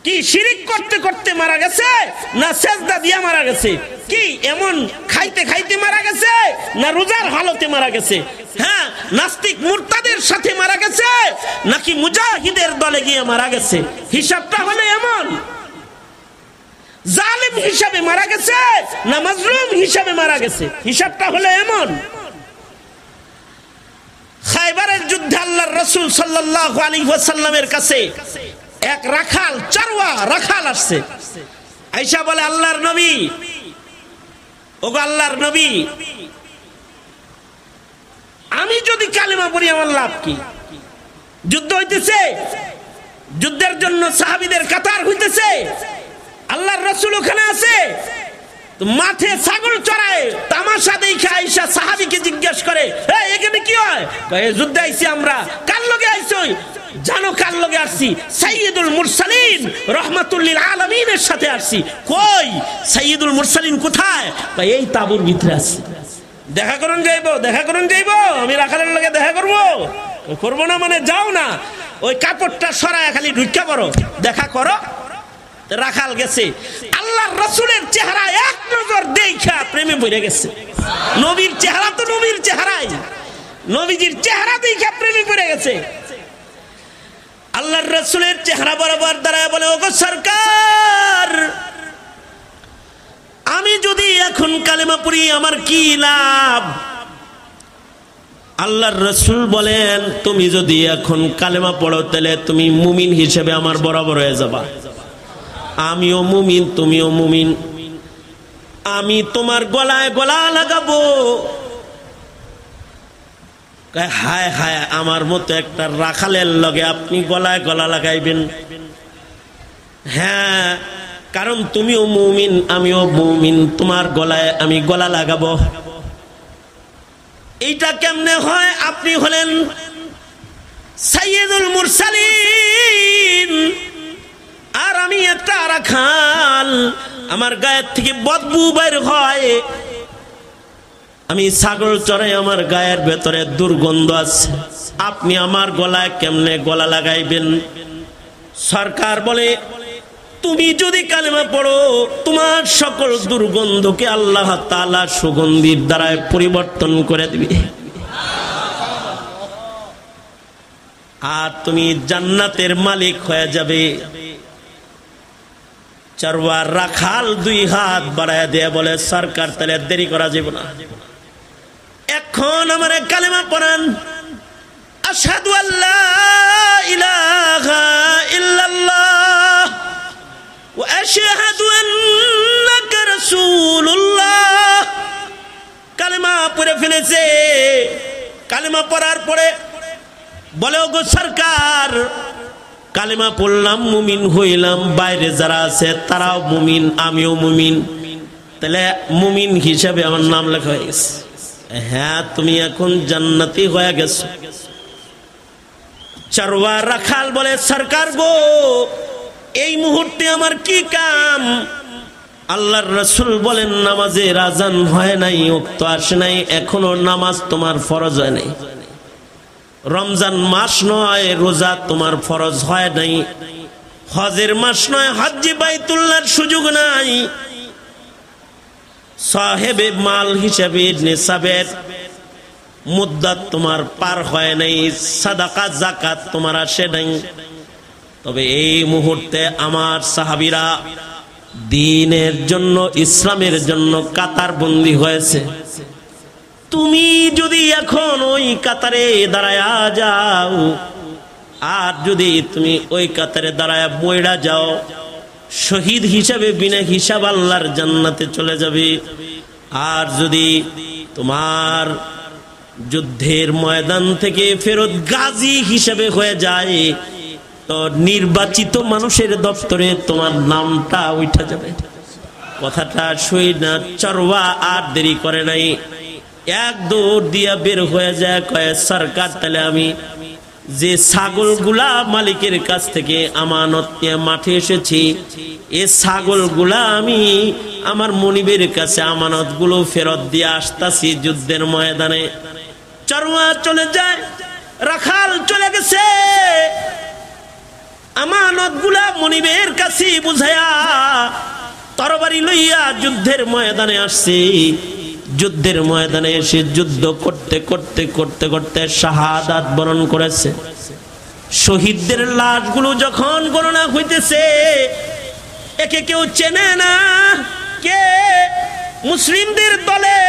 কি শিরিক করতে করতে মারা গেছে না সেজদা দিয়ে মারা গেছে? কি এমন খাইতে খাইতে মারা গেছে না রোজার হালতে মারা গেছে? হ্যাঁ, নাস্তিক মুরতাদের সাথে মারা গেছে নাকি মুজাহিদের দলে গিয়ে মারা গেছে? হিসাবটা হলো এমন। জালিম হিসাবে মারা গেছে না মাজলুম হিসাবে মারা গেছে? হিসাবটা হলো এমন। খায়বারের যুদ্ধে আল্লাহর রাসূল সাল্লাল্লাহু আলাইহি ওয়াসাল্লামের কাছে এক রাখাল, চারওয়া রাখাল আসছে। আয়েশা বলে, আল্লাহর নবী, ওগো আল্লাহর নবী, আমি যদি কালেমা পড়ি আমার লাভ কি? যুদ্ধ হইতেছে, যুদ্ধের জন্য সাহাবীদের কাতার হইতেছে, আল্লাহর রাসূল ওখানে আছে, মাঠে ছাগল চড়ায় তামাশা দেখে আয়েশা সাহাবীকে জিজ্ঞাসা করে, এই এখানে কি হয়? কয় যুদ্ধে আইছি আমরা। কার লগে আইছো? জানো কার লগে আসছি? সাইয়্যিদুল মুরসালিন রাহমাতুল লিল আলামিনের সাথে আসছি। কই সাইয়্যিদুল মুরসালিন কোথায়? কয় এই তাঁবুর ভিতরে আছে। দেখা করুন যাইবো, দেখা করুন যাইবো, আমি রাখালের লগে দেখা করব? করব না মানে যাও না, ওই কাপড়টা সরায় খালি ঢুকা পড়ো, দেখা করো। রাখাল গেছে, আল্লাহর রাসূলের চেহারা এক নজর দেখা প্রেমে পড়ে গেছে। নবীর চেহারা তো নবীর চেহারাই, নবীজির চেহারা দেখা প্রেমে পড়ে গেছে। আল্লাহর রাসূলের চেহারা বরাবর দাঁড়ায় বলে, ওগো সরকার, আমি যদি এখন কালেমা পড়ি আমার কি লাভ? আল্লাহর রাসূল বলেন, তুমি যদি এখন কালেমা পড়ো তাহলে তুমি মুমিন হিসেবে আমার বরাবর হয়ে যাবা। আমিও মুমিন, তুমিও মুমিন, আমি তোমার গলায় গলা লাগাবো। হায় হায়, আমার মতো একটা রাখালের লগে আপনি গলায় গলা লাগাইবেন? হ্যাঁ, কারণ তুমিও মুমিন আমিও মুমিন, তোমার গলায় আমি গলা লাগাবো। এইটা কেমনে হয়? আপনি হলেন সাইয়্যিদুল মুরসালিন আর আমি একটা রাখাল, আমার গায়ের থেকে বদবু বের হয়, আমি ছাগল চড়াই, আমার গায়ের ভেতরে দুর্গন্ধ আছে, আপনি আমার গলায় কেমনে গলা লাগাইবেন? সরকার বলে, তুমি যদি কালেমা পড়ো তোমার সকল দুর্গন্ধকে আল্লাহ তাআলা সুগন্ধির দ্বারা পরিবর্তন করে দিবে, আর তুমি জান্নাতের মালিক হয়ে যাবে। চারওয়ার রাখাল দুই হাত বাড়ায় দিয়ে বলে, সরকার তাহলে দেরি করা যাবে না, এখন আমার কালেমা পড়ান। আশহাদু আল্লা ইলাহা ইল্লাল্লাহ ওয়া আশহাদু আন্নাকা রাসূলুল্লাহ। কালেমা পড়ে ফেলেছে। কালেমা পড়ার পরে বলে, ওগো সরকার, কালেমা পড়লাম, মুমিন হইলাম, বাইরে যারা আছে তারাও মুমিন আমিও মুমিন, তাহলে মুমিন হিসাবে আমার নাম লেখা হয়ে গেছে। হ্যাঁ, তুমি এখন জান্নাতি হয়ে গেছো। চারওয়া রাখাল বলে, সরকার গো, এই মুহূর্তে আমার কি কাম? আল্লাহর রাসূল বলেন, নামাজের আজান হয় নাই, ওয়াক্ত আসে নাই, এখনো নামাজ তোমার ফরজ হয় নাই। রমজান মাস নয়, রোজা তোমার ফরজ হয় নাই। হজের মাস নয়, হজ্জে বাইতুল্লাহর সুযোগ নাই। সাহেবে মাল হিসেবে নিসাবের মুদ্দাত তোমার পার হয় নাই। সাদাকা যাকাত তোমার আসে নাই। তবে এই মুহূর্তে আমার সাহাবীরা দ্বীনের জন্য, ইসলামের জন্য কাতার বন্দী হয়েছে। তুমি যদি এখন ওই কাতারে দাঁড়ায়া যাও, আর যদি তুমি ওই কাতারে দাঁড়ায়া বইড়া যাও, শহীদ হিসাবে বিনা হিসাব আল্লাহর জান্নাতে চলে যাবে। আর যদি তোমার যুদ্ধের ময়দান থেকে ফেরত গাজী হিসাবে হয়ে যায়, তো নির্বাচিত মানুষের দপ্তরে তোমার নামটা উঠা যাবে। কথাটা শুই না, চারওয়া আর দেরি করে নাই, এক দৌড় দিয়া বের হয়ে যায়, কয়ে, সরকার তাহলে আমি যে ছাগলগুলা মালিকের কাছ থেকে আমানত নিয়ে মাঠে এসেছি, এই ছাগলগুলা আমি আমার মনিবের কাছে আমানতগুলো ফেরত দিয়ে আসতাছি যুদ্ধের ময়দানে। চারওয়া চলে যায়, রাখাল চলে গেছে, আমানত আমানাতগুলা মনিবের কাছে বুঝায়া তরবারি লইয়া যুদ্ধের ময়দানে আসছে। যুদ্ধের ময়দানে এসে যুদ্ধ করতে করতে করতে করতে শাহাদাত বরণ করেছে। শহীদদের লাশগুলো যখন গণনা হইতেছে, একে কেউ চেনে না, কে মুসলিমদের দলে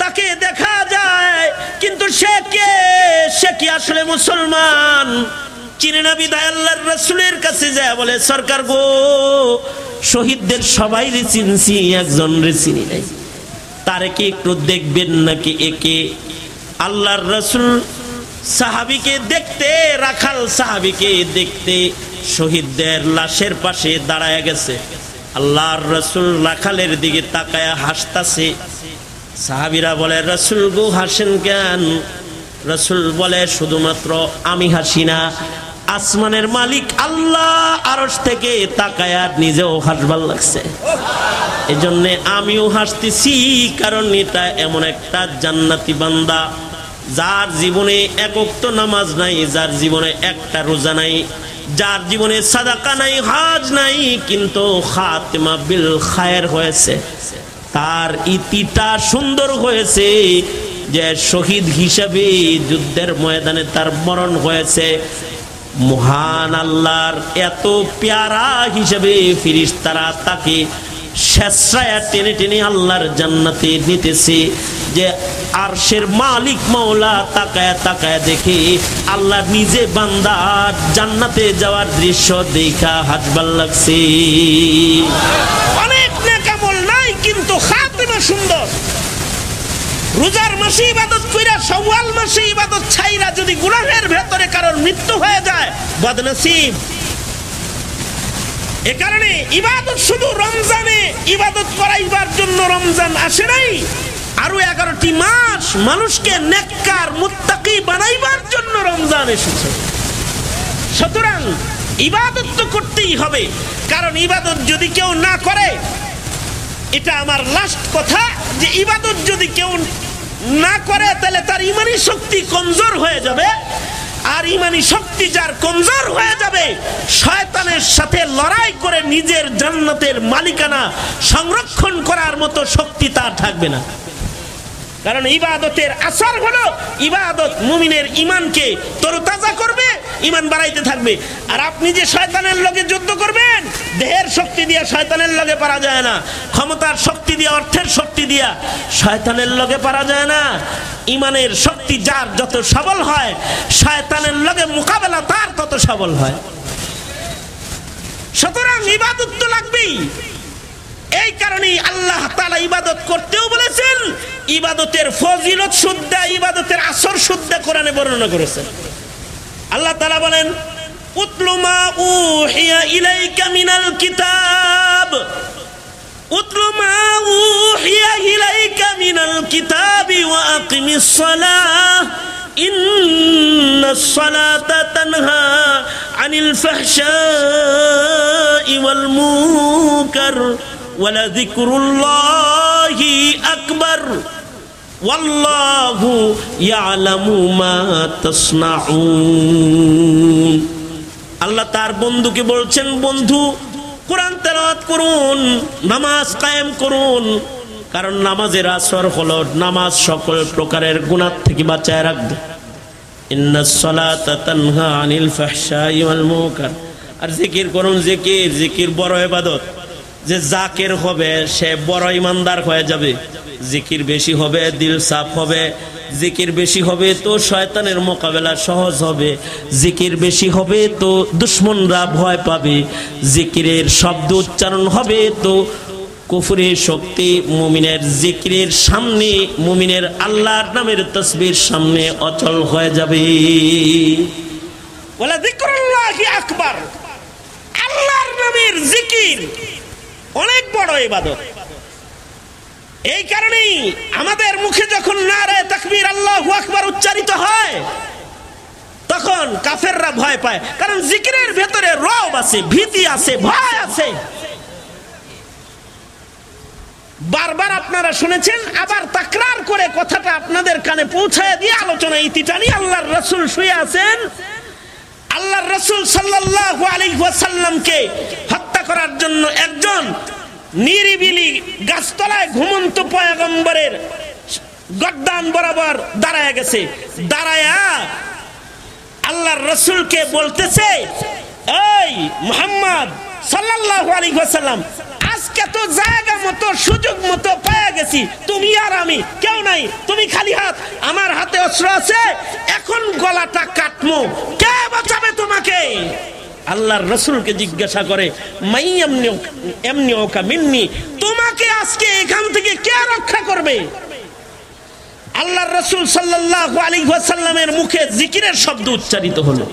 তাকে দেখা যায়, কিন্তু সে কে? সে কি আসলে মুসলমান? চিনে না বিদায় আল্লাহর রাসূলের কাছে যায় বলে, সরকার গো, শহীদদের সবাই রে চিনছি, একজন রে চিনি নাই, তারে কি একটু দেখবেন নাকি? একে আল্লাহর রাসূল সাহাবীকে দেখতে, রাখাল সাহাবীকে দেখতে শহীদদের লাশের পাশে দাঁড়ায় গেছে। আল্লাহর রাসূল রাখালের দিকে তাকায়া হাসতাছে। সাহাবীরা বলে, রাসূল গো হাসেন কেন? রাসূল বলে, শুধুমাত্র আমি হাসি না, আসমানের মালিক আল্লাহ আরশ থেকে তাকায়া নিজেও হাসবার লাগছে। এজন্য আমিও হাসতেছি, কারণ এটা এমন একটা জান্নাতি বান্দা যার জীবনে এক ওয়াক্ত নামাজ নাই, যার জীবনে একটা রোজা নাই, যার জীবনে সাদাকা নাই, হজ নাই, কিন্তু খাতিমা বিল খায়ের হয়েছে, তার ইতিটা সুন্দর হয়েছে, যে শহীদ হিসাবে যুদ্ধের ময়দানে তার মরণ হয়েছে। মহান আল্লাহর এত পেয়ারা হিসাবে ফেরেশতারা তাকে স্বেচ্ছায় টেনে টেনে আল্লাহর জান্নাতে নিতেছে, যে আরশের মালিক মাওলা তাকায় তাকায় দেখে আল্লাহ নিজে বান্দার জান্নাতে যাওয়ার দৃশ্য দেখা হাসবার লাগছে। অনেক নেক আমল নাই, কিন্তু খাতিমা সুন্দর। রোজার মাসে ইবাদত কইরা শাওয়াল মাসে ইবাদত ছাইরা যদি গুনাহের ভেতরে কারোর মৃত্যু হয়ে যায়, বদনসিব। এ কারণে ইবাদত শুধু রমজানে ইবাদত করাইবার জন্য রমজান আসে নাই, আরো 11টি মাস মানুষকে নেককার মুত্তাকি বানাইবার জন্য রমজান এসেছে। সুতরাং ইবাদত তো করতেই হবে, কারণ ইবাদত যদি কেউ না করে, এটা আমার লাস্ট কথা, যে ইবাদত যদি কেউ না করে তাহলে তার ইমানি শক্তি কমজোর হয়ে যাবে, আর ইমানি শক্তি যার কমজোর হয়ে যাবে, শয়তানের সাথে লড়াই করে নিজের জান্নাতের মালিকানা সংরক্ষণ করার মতো শক্তি তার থাকবে না। কারণ ইবাদতের আসর হলো, ইবাদত মুমিনের ইমানকে তরতাজা করবে, ইমান বাড়াইতে থাকবে। আর আপনি যে শয়তানের লগে যুদ্ধ করবেন, দেহের শক্তি দিয়া শয়তানের লগে পারা যায় না, ক্ষমতার শক্তি দিয়া, অর্থের শক্তি দিয়া শয়তানের লগে পারা যায় না। ইমানের শক্তি যার যত সবল হয়, শয়তানের লগে মোকাবেলা তার তত সবল হয়। সুতরাং ইবাদত তো লাগবেই। এই কারণেই আল্লাহ তাআলা ইবাদত করতেও বলেছেন, ইবাদতের ফজিলত শুদ্ধা, ইবাদতের আসর শুদ্ধা কোরআনে বর্ণনা করেছেন। আল্লাহ তাআলা বলেন, উতলু মা উহিয়া ইলাইকা মিনাল কিতাব, উতলু মা উহিয়া ইলাইকা মিনাল কিতাবি ওয়া আকিমিস সালাহ, ইন্নাস সালাতা তানহা আনিল ফাহশাই ওয়াল মুনকার ওয়ালাযিকরুল্লাহি আকবার ওয়াল্লাহু ইয়ালামু মা তাসনাউন। আল্লাহ তার বন্ধুকে বলছেন, বন্ধু কোরআন তেলাওয়াত করুন, নামাজ কায়েম করুন, কারণ নামাজের আসর হলো নামাজ সকল প্রকারের গুনাহ থেকে বাঁচায় রাখবে। ইন্নাস সালাতা তানহা আনিল ফাহশাই ওয়াল মুনকার। আর জিকির করুন, জিকির, জিকির বড় ইবাদত। যে জাকির হবে সে বড় ইমানদার হয়ে যাবে, জিকির বেশি হবে দিল সাফ হবে, জিকির বেশি হবে তো শয়তানের মোকাবেলা সহজ হবে, জিকির বেশি হবে তো দুশমনরা ভয় পাবে, জিকিরের শব্দ উচ্চারণ হবে তো কুফরের শক্তি মুমিনের জিকিরের সামনে, মুমিনের আল্লাহর নামের তাসবির সামনে অচল হয়ে যাবে। ওয়ালা যিকরুল্লাহি আকবার, আল্লাহর নামের জিকির অনেক বড় ইবাদত। এই কারণেই আমাদের মুখে যখন নারে তাকবীর আল্লাহু আকবার উচ্চারিত হয়, তখন কাফেররা ভয় পায়, কারণ জিকিরের ভেতরে রব আছে, ভীতি আছে, ভয় আছে। বারবার আপনারা শুনেছেন, আবার তাকরার করে কথাটা আপনাদের কানে পৌঁছায় দিয়ে আলোচনা ইতি টানি। আল্লাহর রাসূল শুয়ে আছেন, আল্লাহর রাসূল সাল্লাল্লাহু আলাইহি ওয়াসাল্লামকে হত্যা করার জন্য একজন নিরিবিলি গাছতলায় ঘুমন্ত পয়গম্বরের গর্দান বরাবর দাঁড়ায় গেছে। দাঁড়ায়া আল্লাহর রাসূলকে বলতেছে, এই মুহাম্মদ সাল্লাল্লাহু আলাইহি ওয়াসাল্লাম, আজকে তো জায়গা মতো সুযোগ মতো পেয়ে গেছি, তুমি আর আমি কেউ নাই, তুমি খালি হাত, আমার হাতে অস্ত্র আছে, এখন গলাটা কাটমু, কে বাঁচাবে তোমাকে? আল্লাহর রাসূলকে জিজ্ঞাসা করে, এমনি ওকা মিন্নি, তোমাকে আজকে এখান থেকে কে রক্ষা করবে? আল্লাহর রাসূল সাল্লাল্লাহু আলাইহি ওয়াসাল্লামের মুখে জিকিরের শব্দ উচ্চারিত হলো।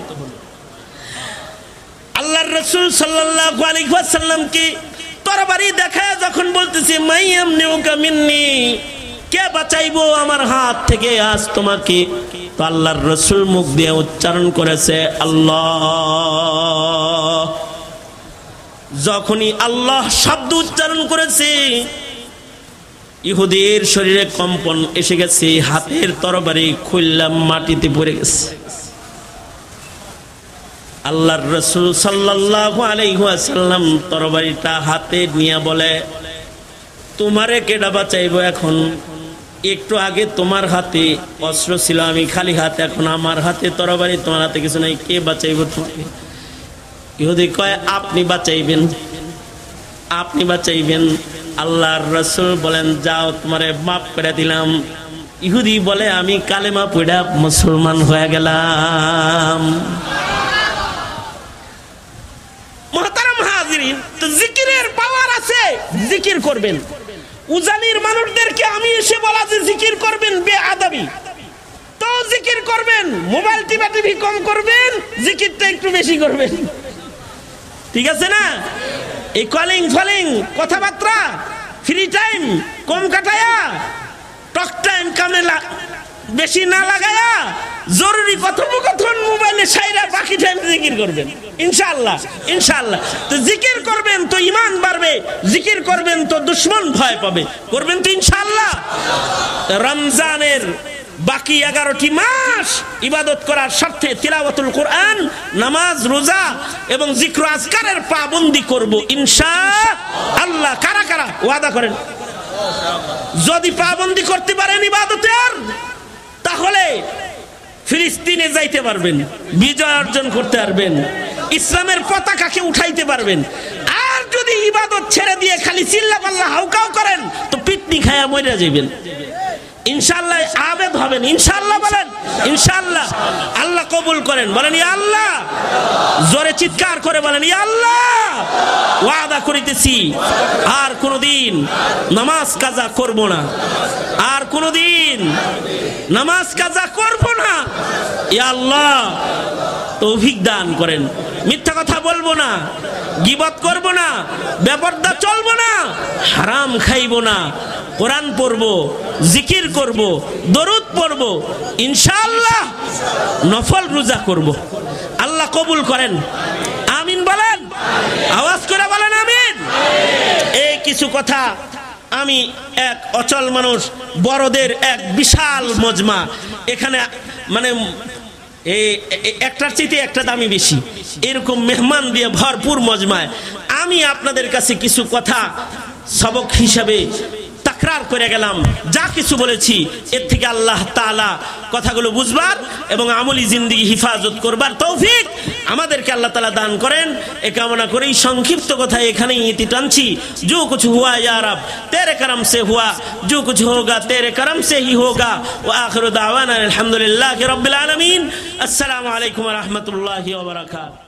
আল্লাহর রাসূল সাল্লাল্লাহু আলাইহি ওয়াসাল্লামকে তরবারি দেখায় যখন বলতেছে মাইয়ামনিউকা মিন্নি, কে বাঁচাইবো আমার হাত থেকে আজ তোমাকে, তো আল্লাহর রাসূল মুখ দিয়ে উচ্চারণ করেছে আল্লাহ। যখনই আল্লাহ শব্দ উচ্চারণ করেছে, ইহুদির শরীরে কম্পন এসে গেছে, হাতের তরবারি খুললাম মাটিতে পড়ে গেছে। আল্লাহর রাসূল সাল্লাল্লাহু আলাইহি ওয়াসাল্লাম তরবারিটা হাতে নিয়ে বলে, তোমারে কেডা বাঁচাইবো এখন? একটু আগে তোমার হাতে অস্ত্র ছিল, আমি খালি হাতে, এখন আমার হাতে তরবারি, তোমার হাতে কিছু নাই, কে বাঁচাইবো তোমাকে? ইহুদি কয়, আপনি বাঁচাইবেন, আপনি বাঁচাইবেন। আল্লাহর রাসূল বলেন, যাও তোমারে মাফ করে দিলাম। ইহুদি বলে, আমি কালেমা পড়া মুসলমান হয়ে গেলাম। মুহতারাম হাজিরিন, তো জিকিরের পাওয়ার আছে, জিকির করবেন। উজানির মানুষদেরকে আমি এসে বলা যে জিকির করবেন বেআদবি, তো জিকির করবেন। মোবাইল টিভি কম করবেন, জিকিরটা একটু বেশি করবেন, ঠিক আছে না? এই কলিং ফলিং কথাবার্তা ফ্রি টাইম কম কাটায়া, টক টাইম কামে বেশি না লাগায়া, জরুরি কথোপকথন মোবাইলে সাইরা বাকি টাইম জিকির করবেন ইনশাআল্লাহ। ইনশাআল্লাহ তো জিকির করবেন তো ঈমান বাড়বে, জিকির করবেন তো দুশমন ভয় পাবে, করবেন তো ইনশাআল্লাহ। রমজানের বাকি 11টি মাস ইবাদত করার স্বার্থে তিলাওয়াতুল কোরআন, নামাজ, রোজা এবং জিক্র আজকারের পাবন্দি করব ইনশাআল্লাহ। কারা কারা ওয়াদা করেন? যদি পাবন্দি করতে পারেন ইবাদতের, তাহলে ফিলিস্তিনে যাইতে পারবেন, বিজয় অর্জন করতে পারবেন, ইসলামের পতাকাকে উঠাইতে পারবেন। আর যদি ইবাদত ছেড়ে দিয়ে খালি চিল্লা পাল্লা হাউকাউ করেন, তো পিটনি খায়া মরে যাবেন। ইনশাআল্লাহ আবেদ হবেন, ইনশাআল্লাহ বলেন, ইনশাআল্লাহ। আল্লাহ কবুল করেন, বলেন ইয়া আল্লাহ। জোরে চিৎকার করে বলেন ইয়া আল্লাহ। ওয়াদা করিতেছি আর কোনদিন নামাজ কাজা করব না, আর কোনদিন নামাজ কাজা করব না। ইয়া আল্লাহ তৌফিক দান করেন। মিথ্যা কথা বলবো না, গীবত করব না, বেপরদা চলবো না, হারাম খাইব না, কোরআন পড়ব, জিকির করব, দরুদ পড়ব, ইনশাআল্লাহ নফল রোজা করব। আল্লাহ কবুল করেন, আমিন বলেন, আওয়াজ করে বলেন আমিন। এই কিছু কথা আমি এক অচল মানুষ, বড়দের এক বিশাল মজমা, এখানে মানে একটার চাইতে একটা দামি বেশি, এরকম মেহমান দিয়ে ভরপুর মজমায় আমি আপনাদের কাছে কিছু কথা সবক হিসাবে তাকরার করে গেলাম। যা কিছু বলেছি এর থেকে আল্লাহ তাআলা কথাগুলো বুঝবার এবং আমলি জিন্দেগি হিফাজত করবার তৌফিক আমাদেরকে আল্লাহ তাআলা দান করেন। এ কামনা করেই সংক্ষিপ্ত কথা এখানেই ইতি টানছি। जो कुछ हुआ या रब तेरे करम से हुआ, जो कुछ होगा तेरे करम से ही होगा। व आखिर दावाना अल्हम्दुलिल्लाहि रब्बिल आलमीन। अस्सलामु अलैकुम व रहमतुल्लाहि व बरकातहू।